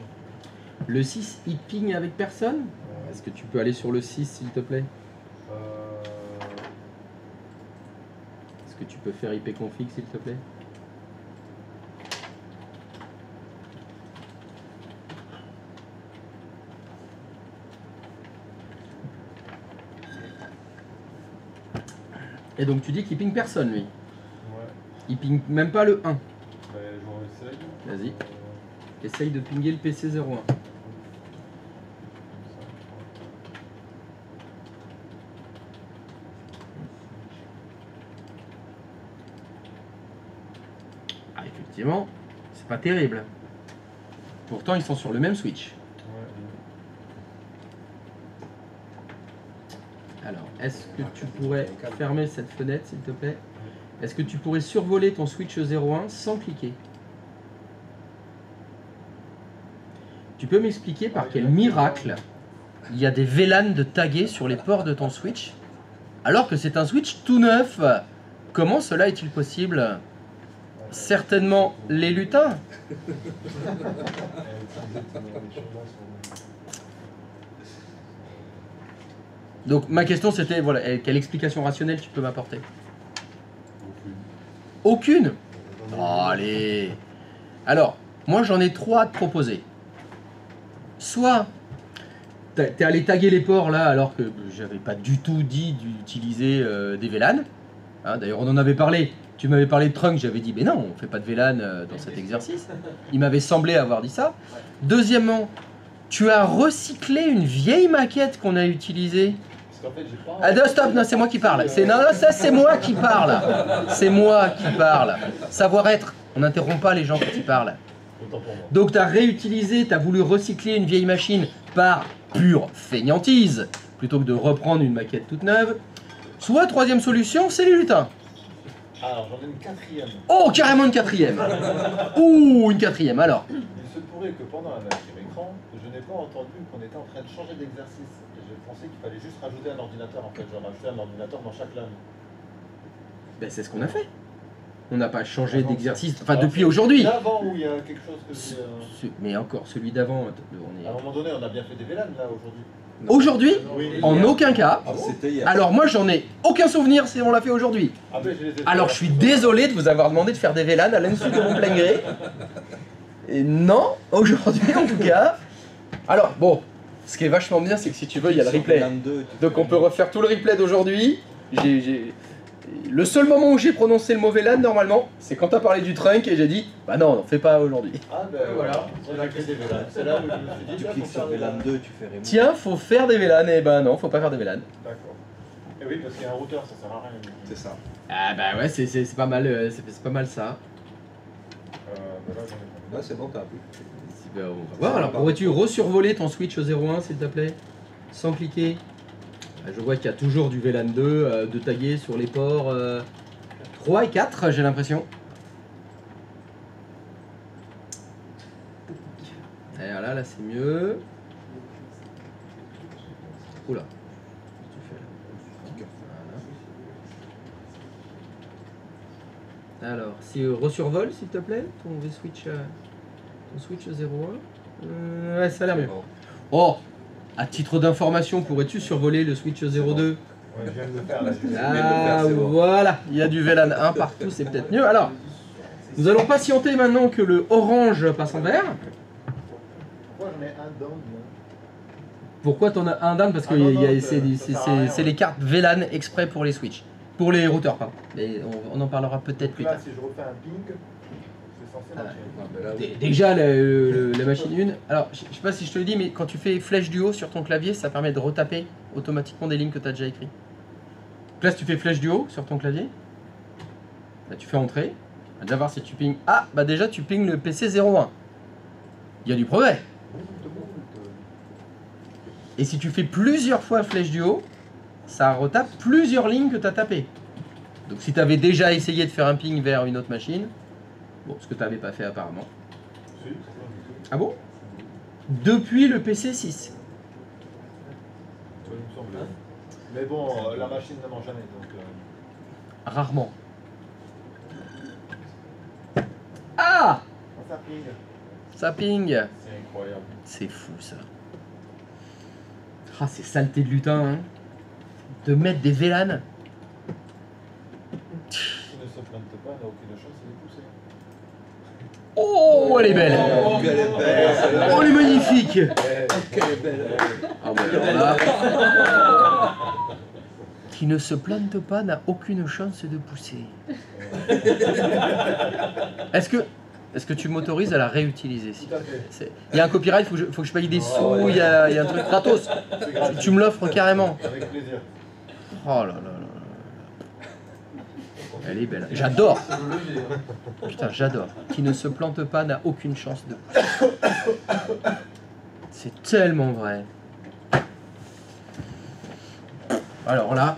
Le 6 il ping avec personne? Est-ce que tu peux aller sur le 6 s'il te plaît? Est-ce que tu peux faire ipconfig s'il te plaît? Et donc tu dis qu'il ping personne lui? Ouais. Il ping même pas le 1? J'en essaye. Vas-y. Essaye de pinguer le PC 01. Ah effectivement, c'est pas terrible. Pourtant ils sont sur le même switch. Alors, est-ce que tu pourrais fermer cette fenêtre s'il te plaît? Est-ce que tu pourrais survoler ton switch 01 sans cliquer? Tu peux m'expliquer par quel miracle il y a des VLAN de tagués sur les ports de ton switch alors que c'est un switch tout neuf? Comment cela est-il possible? Certainement les lutins. Donc ma question c'était, voilà, quelle explication rationnelle tu peux m'apporter? Aucune. Oh, allez. Alors, moi j'en ai 3 à te proposer. Soit t'es allé taguer les ports là alors que j'avais pas du tout dit d'utiliser des VLAN. Hein, d'ailleurs on en avait parlé. Tu m'avais parlé de trunk, j'avais dit mais non, on fait pas de VLAN dans cet exercice. Il m'avait semblé avoir dit ça. Deuxièmement, tu as recyclé une vieille maquette qu'on a utilisée. Parce qu'en fait, j'ai pas... Ah non, stop, non, c'est moi qui parle. Non, ça c'est moi qui parle. C'est moi qui parle. Savoir-être, on n'interrompt pas les gens quand ils parlent. Donc tu as réutilisé, tu as voulu recycler une vieille machine par pure feignantise, plutôt que de reprendre une maquette toute neuve. Soit troisième solution, c'est les lutins. Alors, j'en ai une 4e. Oh, carrément une 4e. Ouh, une 4e, alors. Il se pourrait que pendant la navigation écran, je n'ai pas entendu qu'on était en train de changer d'exercice. Et je pensais qu'il fallait juste rajouter un ordinateur, en fait. Genre rajouter un ordinateur dans chaque LAN. Ben, c'est ce qu'on a fait. On n'a pas changé d'exercice, enfin depuis aujourd'hui. D'avant où il y a quelque chose que... Mais encore, celui d'avant, À un moment donné, on a bien fait des VLAN, là, aujourd'hui. Aujourd'hui, Oui. en aucun cas. Ah, c'était hier. Alors moi, j'en ai aucun souvenir si on l'a fait aujourd'hui. Ah, mais je les ai fait. Alors je suis désolé de vous avoir demandé de faire des VLAN à l'insu de mon plein gré. Et non, aujourd'hui en tout cas. Alors bon, ce qui est vachement bien, c'est que si tu veux, il y a le replay. Donc on peut refaire tout le replay d'aujourd'hui. Le seul moment où j'ai prononcé le mot VLAN normalement, c'est quand t'as parlé du trunk et j'ai dit bah non, on fait pas aujourd'hui. Ah ben voilà, c'est là que j'ai des VLAN. C'est là où je me suis dit, Tu cliques sur VLAN 2, tu fais remote. Tiens, faut faire des VLAN. Et ben non, faut pas faire des VLAN. D'accord. Et oui, parce qu'il y a un routeur, ça sert à rien. C'est ça. Ah bah ouais, c'est pas mal, c'est pas mal ça. Ben là, j'en ai pas. Là, c'est bon, t'as appris. On va voir. Alors pourrais-tu resurvoler ton switch au 01 s'il te plaît, sans cliquer? Je vois qu'il y a toujours du VLAN 2 de taguer sur les ports 3 et 4, j'ai l'impression. Et voilà, là c'est mieux. Oula. Qu'est-ce que tu fais là? Voilà. Alors, si resurvole s'il te plaît, ton switch 01. Ouais, ça a l'air mieux. Oh, à titre d'information, pourrais-tu survoler le switch 02? Ouais, je viens de le faire là. Ah, voilà, il y a du VLAN 1 partout, c'est peut-être mieux. Alors, nous allons patienter maintenant que le orange passe en vert. Pourquoi j'en ai un down là? Pourquoi t'en as un down? Parce que c'est les cartes VLAN exprès pour les switches. Pour les routeurs, pardon. Mais on en parlera peut-être plus Là, tard. si je refais un ping, c'est censé marcher. Déjà, la machine 1. Alors, je sais pas si je te le dis, mais quand tu fais flèche du haut sur ton clavier, ça permet de retaper automatiquement des lignes que tu as déjà écrites. Donc là, si tu fais flèche du haut sur ton clavier, là, tu fais entrer. On va déjà voir si tu ping. Ah, bah déjà, tu ping le PC 01. Il y a du progrès. Et si tu fais plusieurs fois flèche du haut, ça retape plusieurs lignes que tu as tapées. Donc si tu avais déjà essayé de faire un ping vers une autre machine, bon, ce que tu n'avais pas fait apparemment. Ah bon? Depuis le PC 6. Il me semble. Mais bon, la machine ne ment jamais, donc... Rarement. Ah! Ça ping. Ça ping. C'est incroyable. C'est fou ça. Ah, c'est saleté de lutin, hein. De mettre des VLAN. Qui ne se plante pas n'a aucune chance de pousser. Oh, elle est belle. Oh, qu'elle est belle, celle-là. Oh, elle est magnifique. Quelle est belle. Ah, bah alors là. Qui ne se plante pas n'a aucune chance de pousser. Est-ce que tu m'autorises à la réutiliser? Tout à fait. Il y a un copyright, faut que je paye des sous, il y a un truc gratos. Tu me l'offres carrément. Avec plaisir. Oh là là là là. Elle est belle. J'adore. Putain, j'adore. Qui ne se plante pas n'a aucune chance de pousser. C'est tellement vrai. Alors là,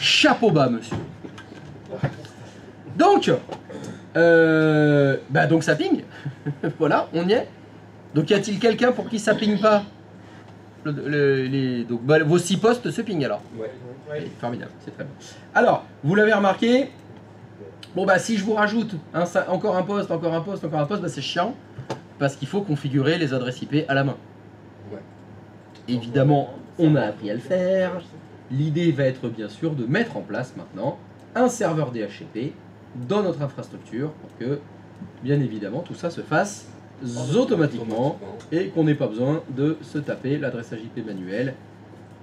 chapeau bas, monsieur. Donc, donc ça ping. Voilà, on y est. Donc y a-t-il quelqu'un pour qui ça ping pas? Donc vos 6 postes se ping alors. Ouais. Formidable, c'est très bien. Alors, vous l'avez remarqué, Bon bah si je vous rajoute encore un poste, encore un poste, encore un poste, bah c'est chiant parce qu'il faut configurer les adresses IP à la main. Ouais. Évidemment, on a appris à le faire. L'idée va être bien sûr de mettre en place maintenant un serveur DHCP dans notre infrastructure pour que, bien évidemment, tout ça se fasse automatiquement et qu'on n'ait pas besoin de se taper l'adressage IP manuel.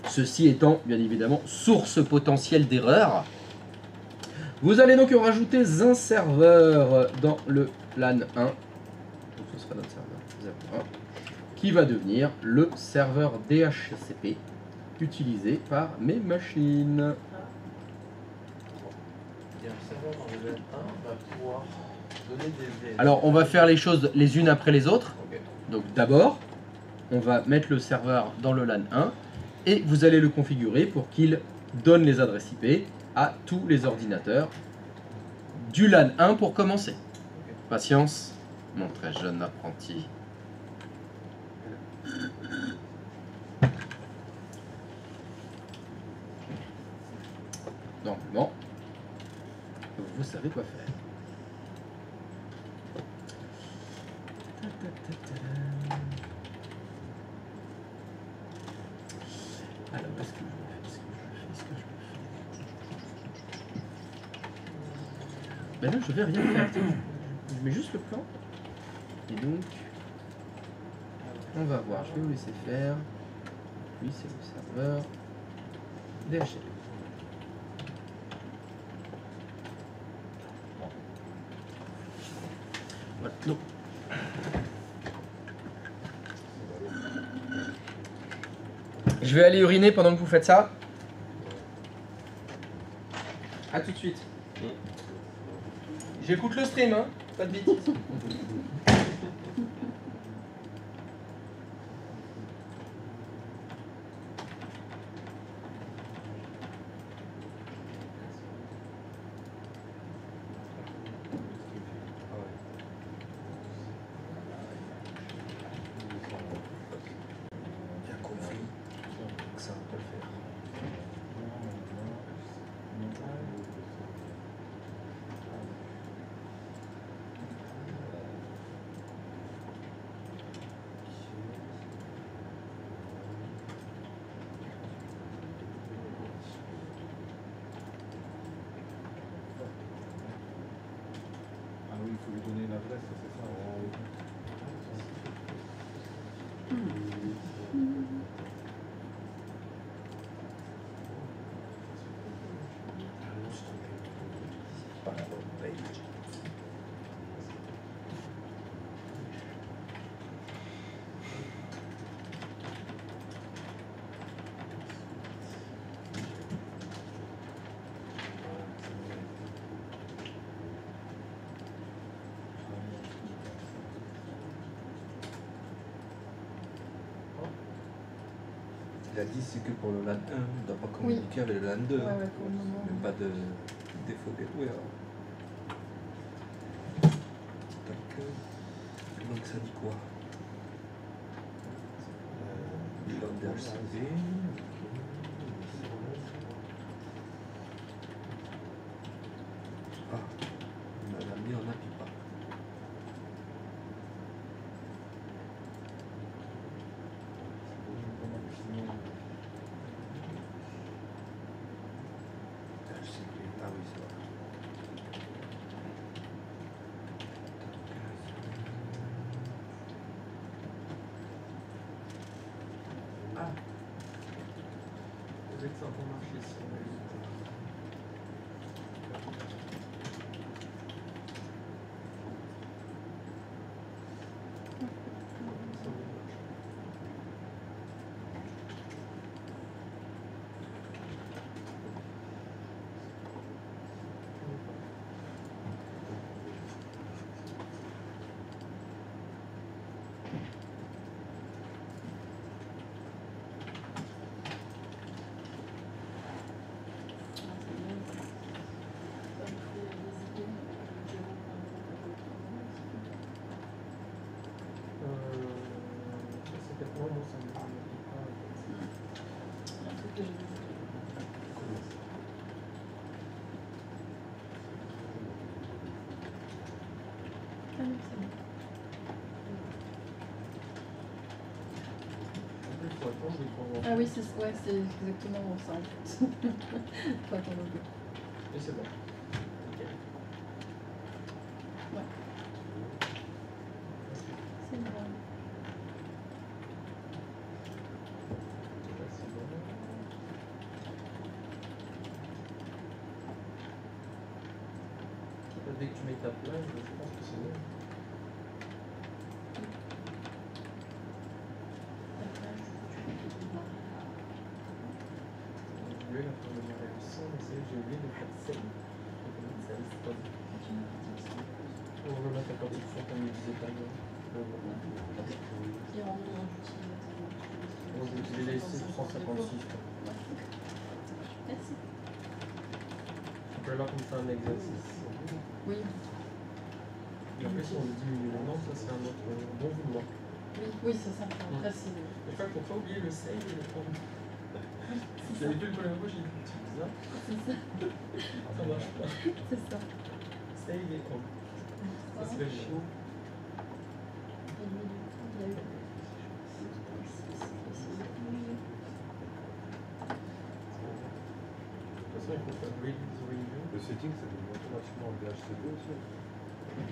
Ceci étant, bien évidemment, source potentielle d'erreur. Vous allez donc rajouter un serveur dans le LAN 1. Donc ce sera notre serveur 01 qui va devenir le serveur DHCP utilisé par mes machines. Et un serveur dans le LAN 1 va pouvoir donner des VLC. Alors on va faire les choses les unes après les autres. Ok. Donc d'abord, on va mettre le serveur dans le LAN 1 et vous allez le configurer pour qu'il donne les adresses IP à tous les ordinateurs du LAN 1 pour commencer. Patience, mon très jeune apprenti. Normalement, vous savez quoi faire. Alors, est-ce que je fais Ben là, je vais rien faire. Je mets juste le plan. Et donc, on va voir. Je vais vous laisser faire. Lui, c'est le serveur DHCP. Voilà. Donc, je vais aller uriner pendant que vous faites ça. A tout de suite. J'écoute le stream, hein. Pas de bêtises. Ah oui, il faut lui donner une adresse, c'est ça. Il a dit c'est que pour le LAN 1, on ne doit pas communiquer avec le LAN 2. Ouais, ouais, pour le moment. Même pas de défaut gateway. Donc ça dit quoi? Bilan DHCP. Ah, on a mis en appui pas. Ah oui, c'est vrai. Peut-être que ça a pas marché si on a eu. C'est peut-être moi, ça me parle pas. Un truc que j'ai vu. change de temps en temps. Ah oui, c'est exactement ça en fait. Pas ton logo. Et c'est bon. Nickel. Ouais. C'est bon. Là, c'est bon. Dès que tu mets ta plage, je pense que c'est bon. J'ai oublié la fin de ma réaction, mais c'est que j'ai oublié de faire save. C'est pas bon. On va mettre la partie fond comme il disait pas. Il rentre dans l'utilisateur. On va utiliser les 156. Merci. On peut là comme ça un exercice. Oui. Et après, si on diminue le nom, ça c'est un autre bon vouloir. Oui, c'est ça. Après, c'est. Il faut pas oublier le save et le prendre. J'avais plus le colonne rouge, j'ai dit, c'est bizarre. C'est ça. Ça marche pas. C'est ça. Save et on. Ça serait chaud. Et lui, du coup, il y a eu. De toute façon, il faut faire read the review. Le setting, ça devient automatiquement en DHCP aussi. Le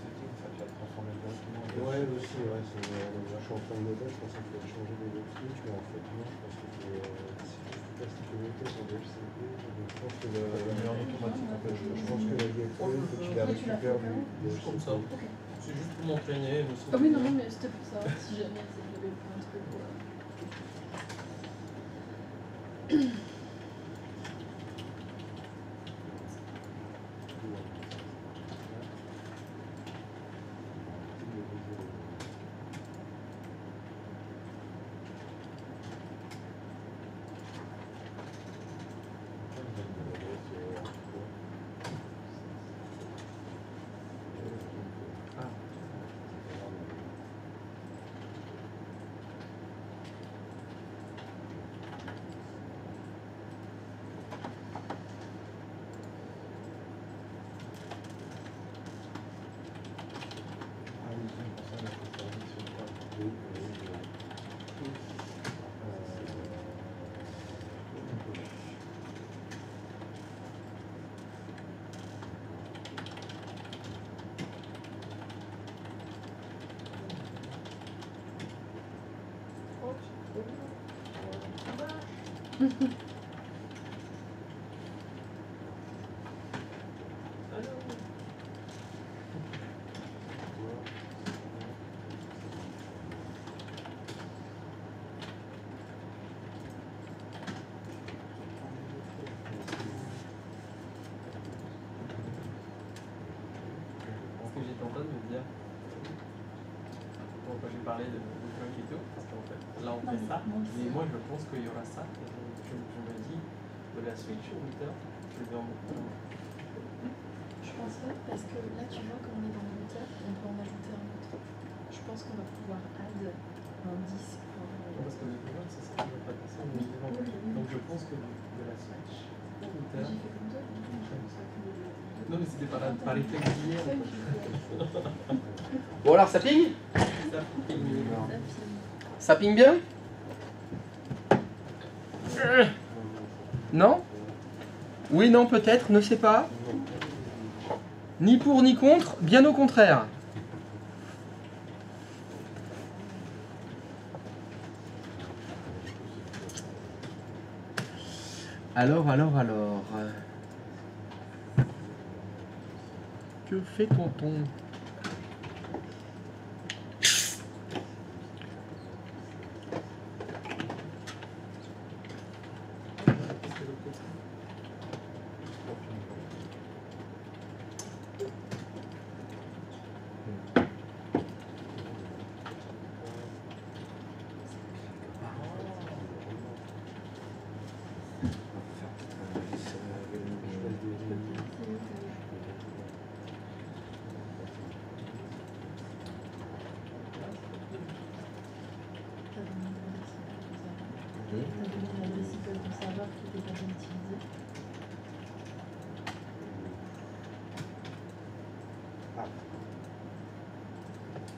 setting, ça te l'a transformé directement en Ouais, aussi, ouais. Je suis en train de noter, je pensais qu'il fallait changer les autres switch, mais en fait, non, je pense que si je fais pas cette sécurité sur DHCP, je pense que la meilleure automatique en fait. je pense que la gateway, il faut qu'il la récupère du Juste comme ça. Ok. C'est juste pour m'entraîner. Ah oui, non, mais c'était pour ça. Si jamais j'avais un truc. Parce que j'étais en train de me dire. Bon, quand j'ai parlé de trucs et tout, parce qu'en fait, là on fait ça, mais moi je pense qu'il y aura ça. Je me dis, de la Switch au router, je vais en mettre un. Je pense pas, parce que là, tu vois, quand on est dans le routeur, on peut en ajouter un autre. Je pense qu'on va pouvoir add un 10 pour. Parce que le router, c'est ça qui va pas passer au niveau. Donc je pense que de la Switch au router. J'ai fait comme ça, Non, mais c'était par les textes d'hier. Bon alors, ça ping? Ça ping. Ça ping bien? Non? Oui, non, peut-être, ne sais pas. Ni pour ni contre, bien au contraire. Alors. Que fait tonton?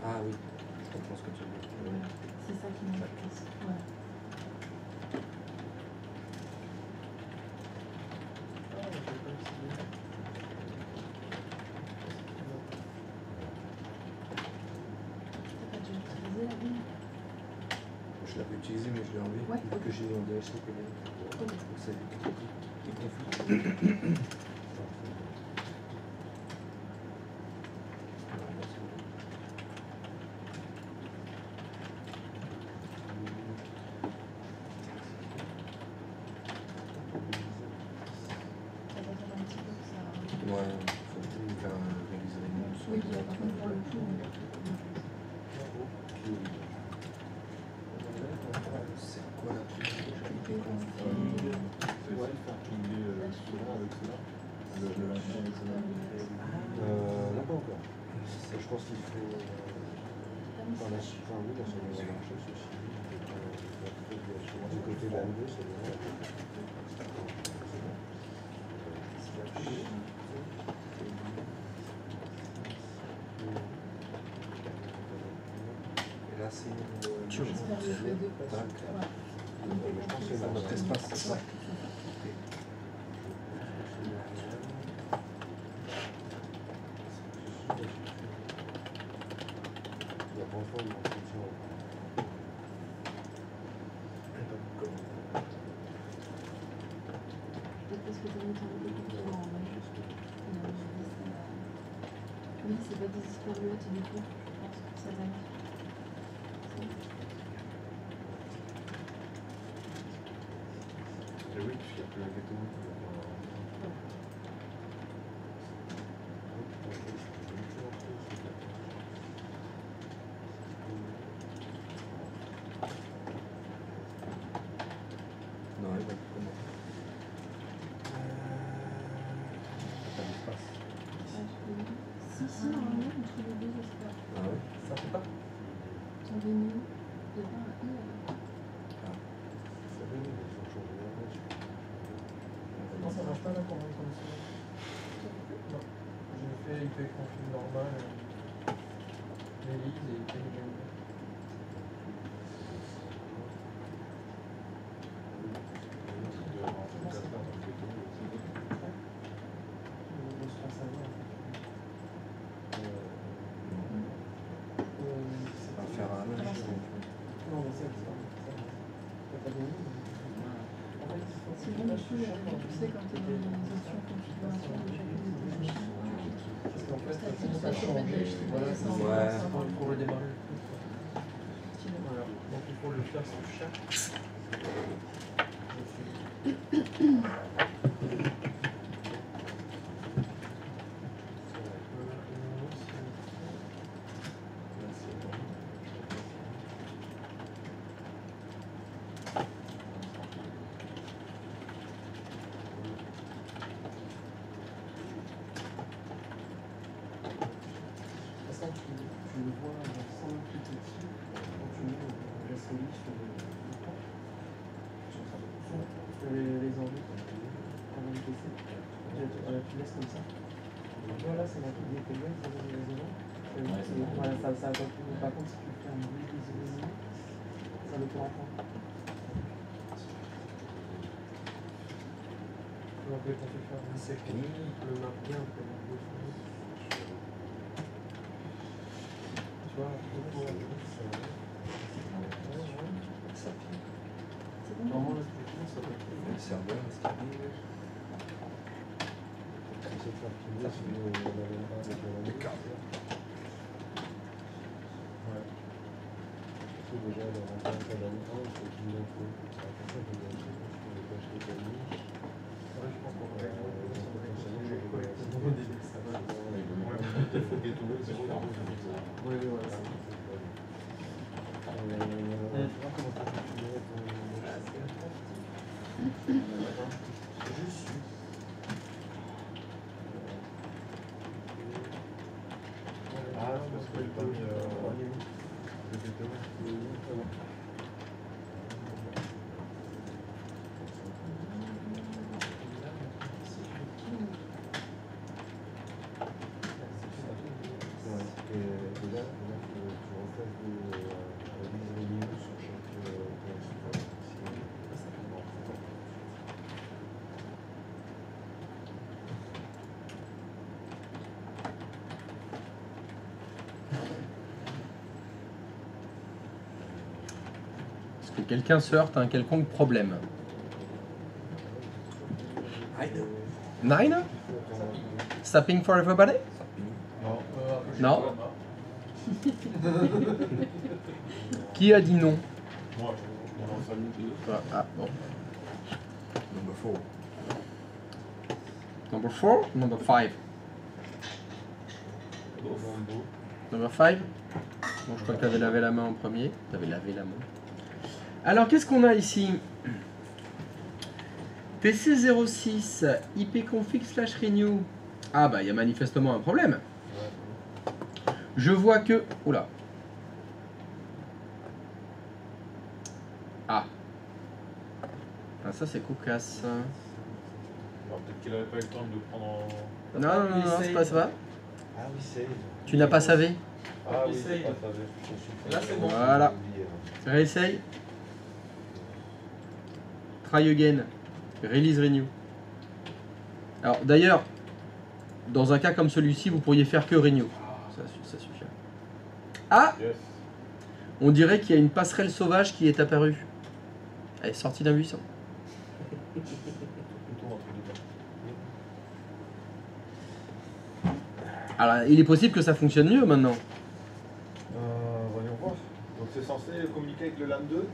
Ah oui. comprends ce que tu veux dire. C'est ça qui m'intéresse. Ouais. T'as déjà utilisé la bille? Je l'avais utilisé, mais je l'ai enlevé. Ouais, Vu ok. que j'ai dans DLC que Ok. c'est qui conflit. Ça va faire un petit peu que ça. Ouais, faut faire réviser les noms. Oui, par contre, pour le coup. C'est quoi la truc que j'ai été conflit? Ouais, faire pinguer souvent avec cela. Le machin avec cela. Là, pas encore. Je pense qu'il faut. Enfin, oui, dans son marché, ceci dit, du côté de la M2, c'est bien. Et là, c'est Je vais faire le deux. Tac. Ouais. Je pense que c'est C'est notre espace, c'est ça. Ouais. Il y a pas de forme, Peut-être parce que t'as mis ton logo en oui, c'est pas des historiotes du coup, je pense que ça va. Et oui, puisqu'il y a plus la gâteau. Non, il va plus comment. Pas d'espace. Si, normalement, entre les deux espaces. Ah ouais? Ça fait pas? Ton venue, il y a pas un i alors. Non, ça marche pas la commande comme ça. Non. J'ai fait IP config normal. L'élise et IP game. On va faire un linge. Non, mais c'est ça. T'as pas de Sinon, du coup, tu sais, quand tu es dans les options configuration de chacune des deux machines, Parce qu'en fait, ça ça ça change. permet d'acheter Voilà, des c'est sans Ouais. ça. sans- Pour redémarrer le truc. stylé. Voilà. Donc il faut le faire sur chaque. Ça, tu le vois sans cliquer dessus quand tu mets la souris sur l'écran. Sur les enlever avant de PC. Voilà, tu laisses comme ça. Voilà, c'est la petite découverte, ça donne les éléments. Voilà, ça va pas plus. Par contre, si tu fais un bruit isolé, ça le prend en compte. Donc, quand tu fais un sec, le marque bien, tu peux le faire. Tu vois, ça fait. C'est bon. Normalement, le plus ça va être. Le serveur, est-ce qu'il arrive? Essayer de faire filmer si on avait pas avec la carte. Ouais. Parce que déjà, la rencontre à l'année 1, il faut qu'il y ait l'info. Après ça, il y a des infos sur les pages de famille. Ouais, je pense qu'on va J'ai collecté beaucoup d'idées, ça va. Oui, oui, voilà. Comment ça fonctionnerait Juste. Ah, parce que j'ai pas mis le VTO. Et là, tu Est-ce que quelqu'un se heurte à un quelconque problème? 9? Sapping for everybody? Non. Qui a dit non? Moi, on lance un nous. Ah, bon. Number 4. Number 4? Number 5? Number 5? Bon, je crois que tu avais lavé la main en premier. Tu avais lavé la main. Alors, qu'est-ce qu'on a ici? PC06, ipconfig/renew. Ah bah, il y a manifestement un problème. Je vois que... Oula. Ah. Ah, ça c'est cocasse. Alors peut-être qu'il n'avait pas eu le temps de le prendre en... Non, c'est pas ça. Ah oui, c'est. Tu n'as pas savé. Ah oui, Essaye. c'est pas ça. Là, c'est bon. Voilà. Réessaye. Try again. Release renew. Alors d'ailleurs, dans un cas comme celui-ci, vous pourriez faire que renew. Ça suffit. Ah! Yes. On dirait qu'il y a une passerelle sauvage qui est apparue. Elle est sortie d'un buisson. Plutôt entre les deux. Alors, il est possible que ça fonctionne mieux maintenant. Voyons voir. Donc c'est censé communiquer avec le LAN 2?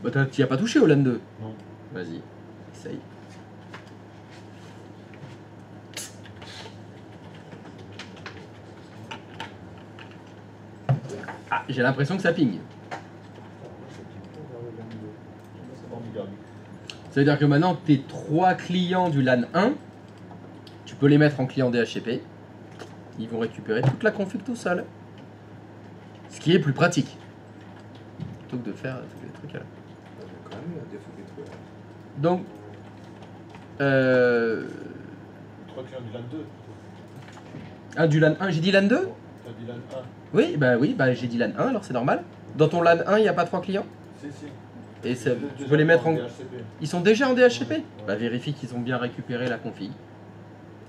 Bah, tu n'y as pas touché au LAN 2. Non. Vas-y, essaye. Ah, j'ai l'impression que ça ping. C'est formidable. Ça veut dire que maintenant, tes 3 clients du LAN 1, tu peux les mettre en client DHCP. Ils vont récupérer toute la config tout seul. Ce qui est plus pratique. Plutôt que de faire tous les trucs là. Quand même, la défaut des trucs. Donc, 3 clients du LAN 2. ah, du LAN 1, j'ai dit LAN 2? T'as dit LAN 1? Oui, bah j'ai dit LAN 1, alors c'est normal. Dans ton LAN 1, il n'y a pas 3 clients? Si, si. Et Déjà tu peux les mettre en... DHCP. Ils sont déjà en DHCP? Ouais. Bah vérifie qu'ils ont bien récupéré la config.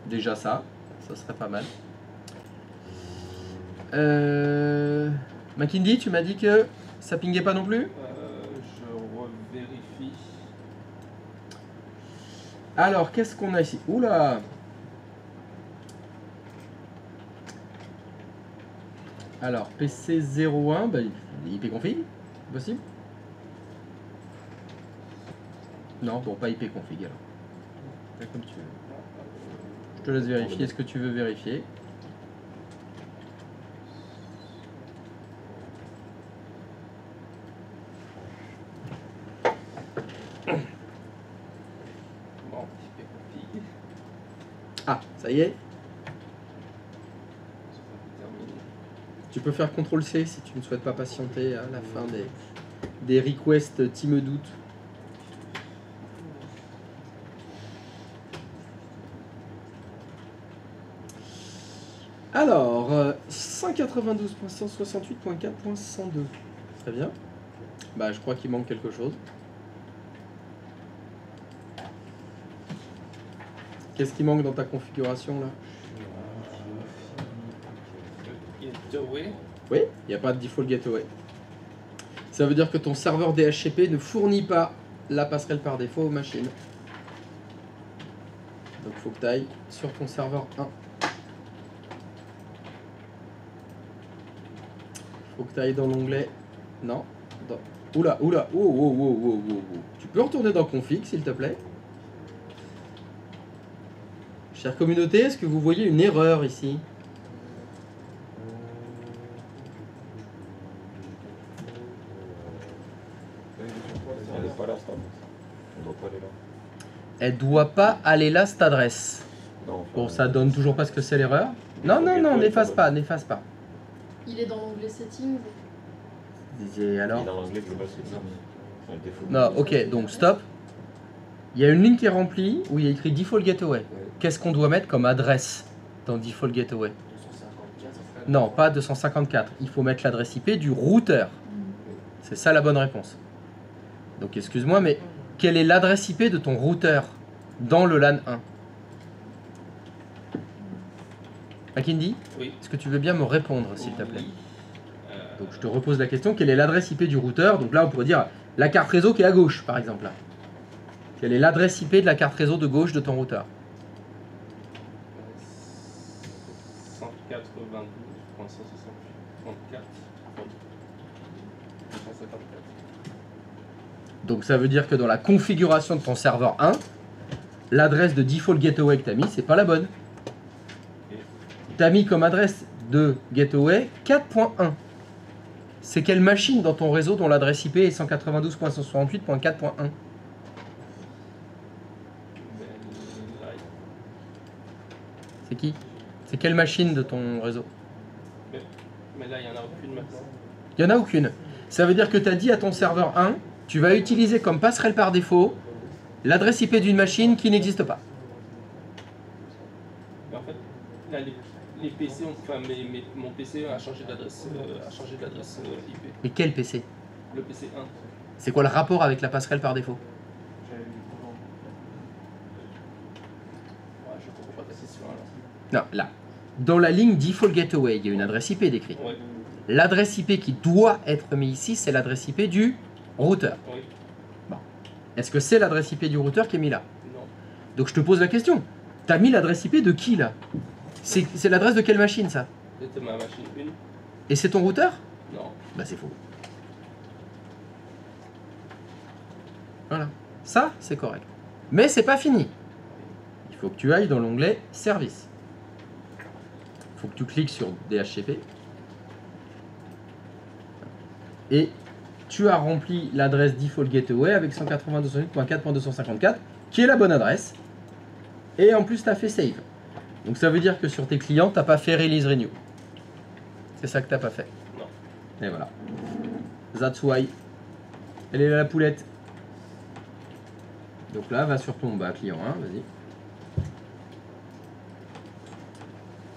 Déjà ça serait pas mal. Mackindy, tu m'as dit que ça pingait pas non plus? Je revérifie. Alors, qu'est-ce qu'on a ici? Oula! Alors, PC01, bah, ipconfig, possible? Non, bon, pas ipconfig alors. Fais comme tu veux. Je te laisse vérifier ce que tu veux vérifier. Bon, ipconfig. Ah, ça y est. Terminé. Tu peux faire CTRL-C si tu ne souhaites pas patienter à la fin des requests Team Doute. Alors, 192.168.4.102. Très bien. Bah, je crois qu'il manque quelque chose. Qu'est-ce qui manque dans ta configuration là? Gateway. Oui, il n'y a pas de default gateway. Ça veut dire que ton serveur DHCP ne fournit pas la passerelle par défaut aux machines. Donc il faut que tu ailles sur ton serveur 1. Faut que tu ailles dans l'onglet. Non. Oula, oula, oh, oh, oh, oh, oh, oh. Tu peux retourner dans config s'il te plaît. Chère communauté, est-ce que vous voyez une erreur ici? Elle n'est pas là, cette adresse. On doit pas aller là. Elle doit pas aller là, cette adresse. Non, enfin, Bon, ça donne toujours pas ce que c'est l'erreur. Non, non, non, n'efface pas, n'efface pas. Il est dans l'onglet settings. Et alors? Et dans l'anglais, global, c'est ça. Un défaut. Non, ok, donc stop. Il y a une ligne qui est remplie où il y a écrit Default Gateway. Qu'est-ce qu'on doit mettre comme adresse dans Default Gateway? 254. Non, pas 254. Il faut mettre l'adresse IP du routeur. C'est ça la bonne réponse. Donc excuse-moi, mais quelle est l'adresse IP de ton routeur dans le LAN 1? Makindi, Oui. est-ce que tu veux bien me répondre, s'il te plaît? Oui. Donc je te repose la question, quelle est l'adresse IP du routeur? Donc là, on pourrait dire la carte réseau qui est à gauche, par exemple. Là. Quelle est l'adresse IP de la carte réseau de gauche de ton routeur? 192.168.34. Donc ça veut dire que dans la configuration de ton serveur 1, l'adresse de default gateway que tu as mis, c'est pas la bonne. Tu as mis comme adresse de gateway 4.1. C'est quelle machine dans ton réseau dont l'adresse IP est 192.168.4.1? C'est qui? C'est quelle machine de ton réseau? Mais là, il n'y en a aucune maintenant. Il n'y en a aucune. Ça veut dire que tu as dit à ton serveur 1, tu vas utiliser comme passerelle par défaut l'adresse IP d'une machine qui n'existe pas. Mais en fait, là, les PC, enfin, mon PC a changé d'adresse IP. Mais quel PC? Le PC 1. C'est quoi le rapport avec la passerelle par défaut? Ouais, je comprends pas ta question alors. Non, là. Dans la ligne default gateway, il y a une adresse IP décrite. Ouais. L'adresse IP qui doit être mise ici, c'est l'adresse IP du routeur. Oui. Bon. Est-ce que c'est l'adresse IP du routeur qui est mise là? Non. Donc je te pose la question. Tu as mis l'adresse IP de qui là? C'est l'adresse de quelle machine ça? C'était ma machine 1. Et c'est ton routeur? Non. Bah c'est faux. Voilà. Ça, c'est correct. Mais c'est pas fini. Il faut que tu ailles dans l'onglet Service. Il faut que tu cliques sur DHCP. Et tu as rempli l'adresse default gateway avec 192.168.4.254 qui est la bonne adresse. Et en plus, tu as fait save. Donc ça veut dire que sur tes clients, tu n'as pas fait release renew. C'est ça que tu n'as pas fait. Non. Et voilà. That's why. Elle est là la poulette. Donc là, va sur ton client 1, vas-y.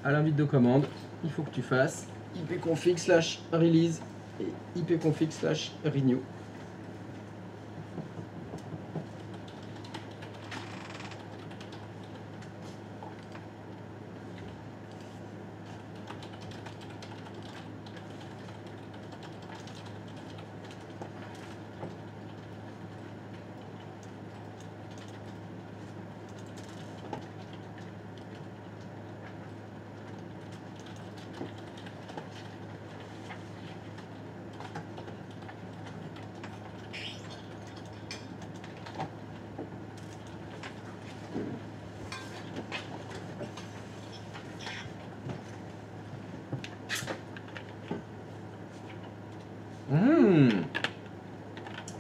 À l'invite de commande, il faut que tu fasses ipconfig/release et ipconfig/renew.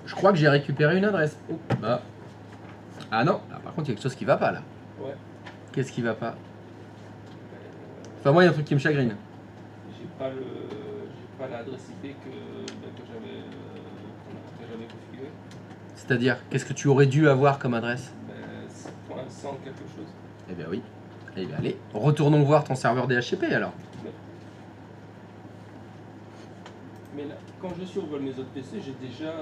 Je crois que j'ai récupéré une adresse. Oh, bah. Ah non, là, par contre il y a quelque chose qui va pas là. Ouais. Qu'est-ce qui va pas? Enfin moi il y a un truc qui me chagrine. J'ai pas l'adresse IP que j'avais configurée. C'est-à-dire, qu'est-ce que tu aurais dû avoir comme adresse? .100 quelque chose. Eh bien oui. Eh bien allez, retournons voir ton serveur DHCP alors. Mais là, quand je survole mes autres PC, j'ai déjà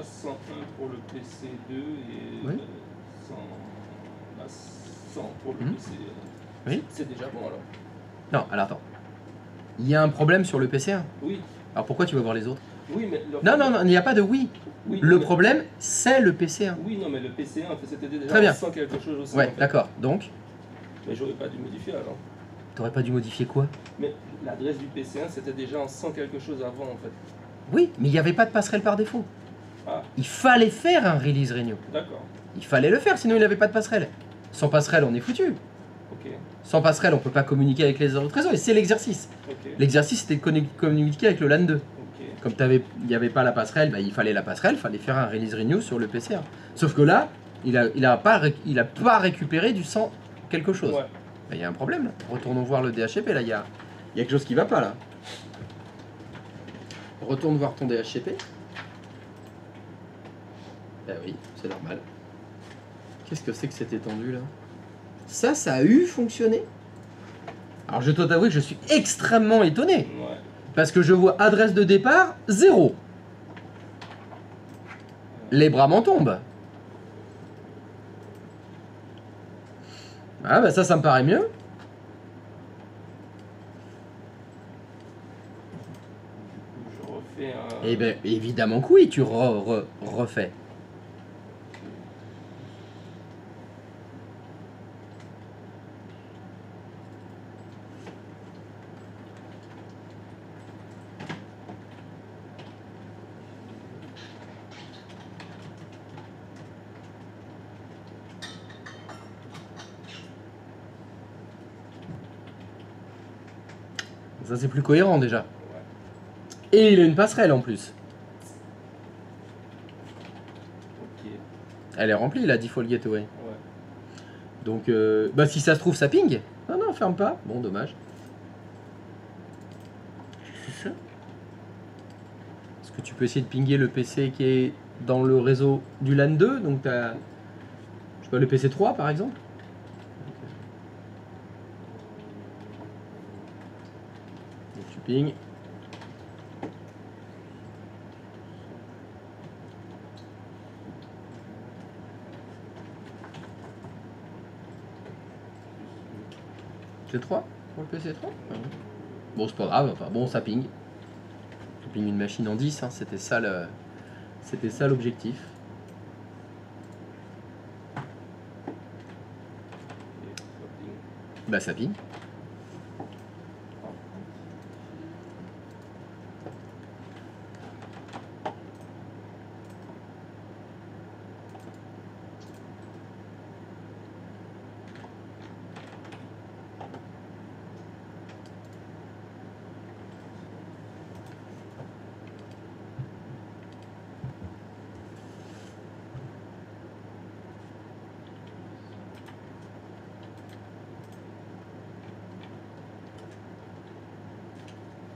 101 pour le PC 2 et Oui. 100 pour le PC. Oui. C'est déjà bon alors. Non, alors attends. Il y a un problème sur le PC1. Oui. Alors pourquoi tu vas voir les autres? Oui, mais Non, il n'y a pas de oui. Oui, le mais... problème, c'est le PC1. Oui, non, mais le PC1, en fait, c'était déjà Très bien. 100 quelque chose aussi. Ouais, en fait. d'accord. Donc, Mais j'aurais pas dû modifier alors. t'aurais pas dû modifier quoi? Mais l'adresse du PC1, c'était déjà en 100 quelque chose avant, en fait. Oui, mais il n'y avait pas de passerelle par défaut. Ah, Il fallait faire un release renew. d'accord. Il fallait le faire, sinon il n'avait pas de passerelle. Sans passerelle, on est foutu. Ok, Sans passerelle, on peut pas communiquer avec les autres réseaux. Et c'est l'exercice. ok, L'exercice, c'était de communiquer avec le LAN 2. ok. Comme il n'y avait pas la passerelle, bah, il fallait la passerelle, il fallait faire un release renew sur le PC1. Sauf que là, il a pas récupéré du 100 quelque chose. Ouais. Bah, il y a un problème là. Retournons voir le DHCP là, il y a quelque chose qui va pas là. Retourne voir ton DHCP. Bah oui, c'est normal. Qu'est-ce que c'est que cette étendue là? Ça a eu fonctionné? Alors je dois t'avouer que je suis extrêmement étonné. Ouais. Parce que je vois adresse de départ 0. Les bras m'en tombent. Ah bah ça me paraît mieux. Je refais un. Eh ben évidemment que oui, tu refais. Ça c'est plus cohérent déjà. Et il a une passerelle en plus. Ok. Elle est remplie la default gateway. Ouais. Donc bah si ça se trouve ça ping. Non non ferme pas. Bon dommage. C'est ça. Est-ce que tu peux essayer de pinguer le PC qui est dans le réseau du LAN 2? Donc t'as, je sais pas, le PC 3 par exemple. Donc tu ping. C'est 3 pour le PC 3. Bon c'est pas grave, enfin bon ça ping. Tu ping une machine en 10, hein, c'était ça l'objectif. Bah ça ping.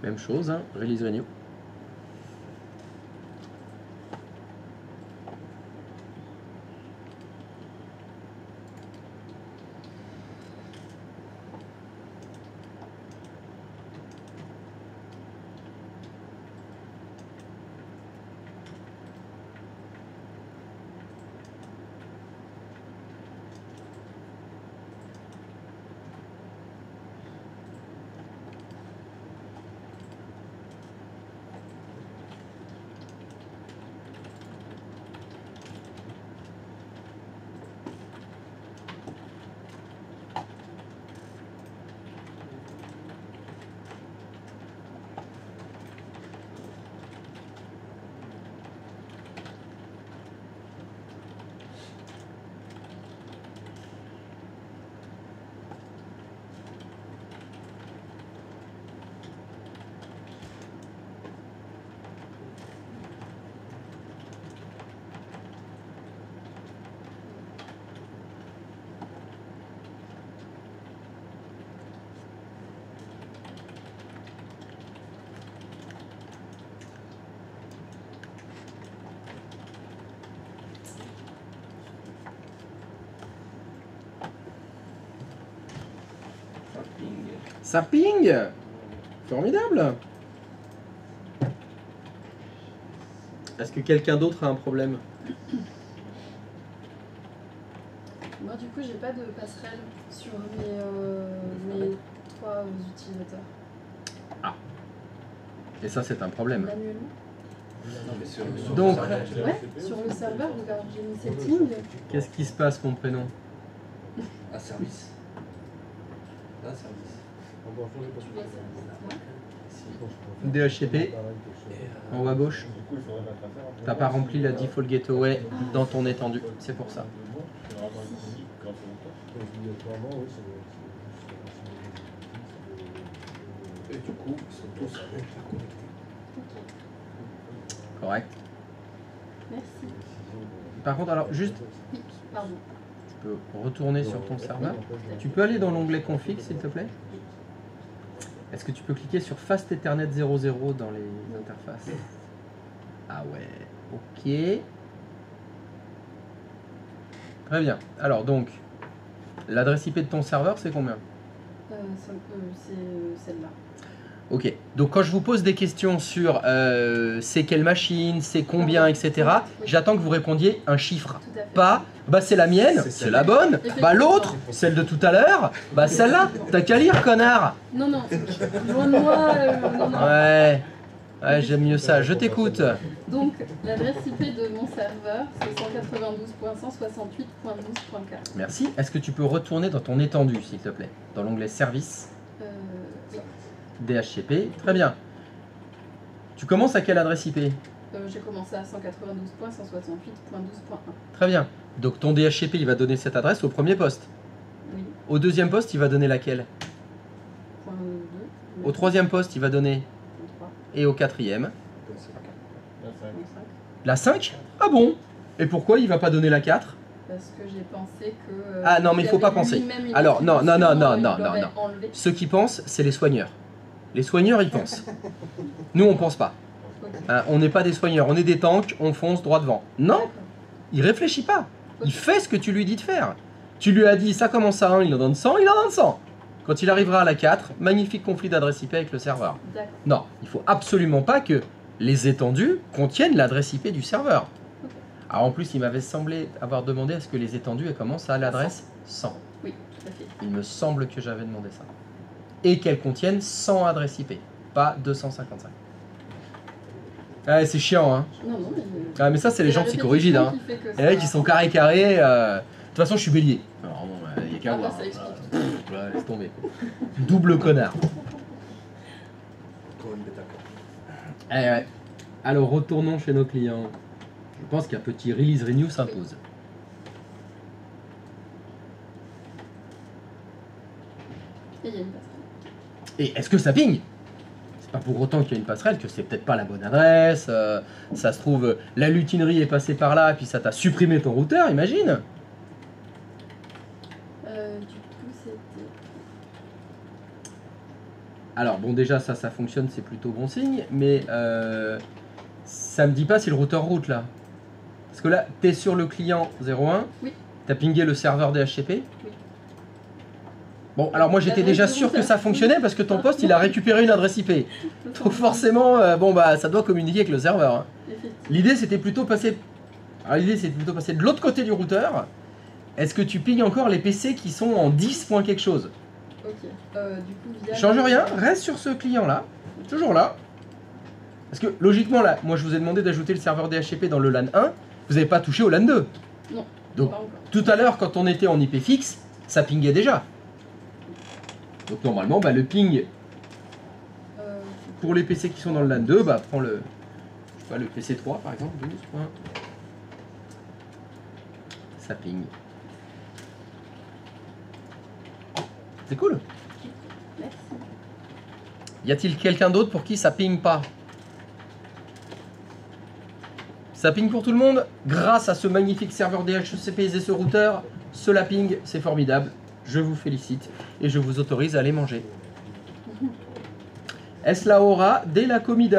Même chose, hein, release renew. Ça ping. Formidable. Est-ce que quelqu'un d'autre a un problème? Moi, du coup, j'ai pas de passerelle sur mes 3 utilisateurs. Ah. Et ça, c'est un problème. Manuellement. Donc, Ouais, sur le serveur, regarde, j'ai mis setting. qu'est-ce qui se passe, mon prénom? Un service. Un service. Tu vois ça? DHCP, en haut à gauche. T'as pas rempli la default gateway dans ton étendue, c'est pour ça. Et du coup, ils sont tous interconnectés. Correct. Merci. Par contre, alors, juste, Oui, pardon. tu peux retourner sur ton serveur. Tu peux aller dans l'onglet config, s'il te plaît? Est-ce que tu peux cliquer sur Fast Ethernet 00 dans les interfaces? Ah ouais, ok. Très bien. Alors donc, l'adresse IP de ton serveur, c'est combien? C'est celle-là. Ok, donc quand je vous pose des questions sur c'est quelle machine, c'est combien, etc., j'attends que vous répondiez un chiffre. Tout à fait. Pas, bah c'est la mienne, c'est la bonne, bah l'autre, celle de tout à l'heure, bah celle-là, t'as qu'à lire, connard. Non, non, loin de moi, non, non. Ouais, ouais j'aime mieux ça, je t'écoute. Donc, l'adresse IP de mon serveur, c'est 192.168.12.4. Merci, est-ce que tu peux retourner dans ton étendue, s'il te plaît, dans l'onglet Service, Oui. DHCP, très bien. Tu commences à quelle adresse IP? J'ai commencé à 192.168.12.1. Très bien, donc ton DHCP, il va donner cette adresse au premier poste. Oui. Au deuxième poste, il va donner laquelle? Point 2. Au troisième poste, il va donner, Point 3. et au quatrième, Point 5. la 5? Ah bon? Et pourquoi il va pas donner la 4? Parce que j'ai pensé que... Ah non, mais il faut pas penser. Alors, non, non, non, non, non, non, non. Enlevé. Ceux qui pensent, c'est les soigneurs. Les soigneurs, ils pensent. Nous, on pense pas. Hein, on n'est pas des soigneurs, on est des tanks, on fonce droit devant. Non, D'accord. il réfléchit pas. Il fait ce que tu lui dis de faire. Tu lui as dit, ça commence à 1, il en donne 100, il en donne 100. Quand il arrivera à la 4, magnifique conflit d'adresse IP avec le serveur. D'accord. Non, il faut absolument pas que les étendues contiennent l'adresse IP du serveur. Ok. Alors en plus, il m'avait semblé avoir demandé à ce que les étendues elles commencent à l'adresse 100. Oui, tout à fait. Il me semble que j'avais demandé ça. Et qu'elles contiennent 100 adresses IP, pas 255. Ouais, c'est chiant, hein. Non, non, mais... Ah, mais ça, c'est les gens psychorigides, hein. Les mecs, ils sont carrés. De toute façon, je suis bélier. Alors bon, il n'y a qu'à Ah bah voir. ça explique. Ouais, laisse tomber. Double connard. Encore une bêta. Eh ouais. Alors, retournons chez nos clients. Je pense qu'un petit release renew s'impose. Et il y a une passerelle. Et est-ce que ça ping? C'est pas pour autant qu'il y a une passerelle que c'est peut-être pas la bonne adresse. Ça se trouve, la lutinerie est passée par là, puis ça t'a supprimé ton routeur, imagine. Du coup, c'était... Alors bon, déjà ça fonctionne, c'est plutôt bon signe, mais ça me dit pas si le routeur route là. Parce que là, t'es sur le client 01, Oui. t'as pingé le serveur DHCP. Oui. Bon, alors moi j'étais déjà sûr que ça fonctionnait parce que ton poste il a récupéré une adresse IP. Donc forcément, bon bah ça doit communiquer avec le serveur. Hein. L'idée c'était plutôt passer. Alors l'idée c'était plutôt passer de l'autre côté du routeur. Est-ce que tu pinges encore les PC qui sont en 10 points quelque chose? Ok. Du coup, via... Change rien, reste sur ce client là, toujours là. Parce que logiquement là, moi je vous ai demandé d'ajouter le serveur DHCP dans le LAN 1, vous n'avez pas touché au LAN 2. Non. Donc Pas encore. tout à l'heure quand on était en IP fixe, ça pingait déjà. Donc normalement bah, le ping pour les PC qui sont dans le LAN 2, bah prends le, je sais pas, le PC 3 par exemple, 12 points. Ça ping. C'est cool. Merci. Y a-t-il quelqu'un d'autre pour qui ça ping pas? Ça ping pour tout le monde. Grâce à ce magnifique serveur DHCP et ce routeur, cela ping, c'est formidable. Je vous félicite et je vous autorise à aller manger. Est-ce la hora de la comida?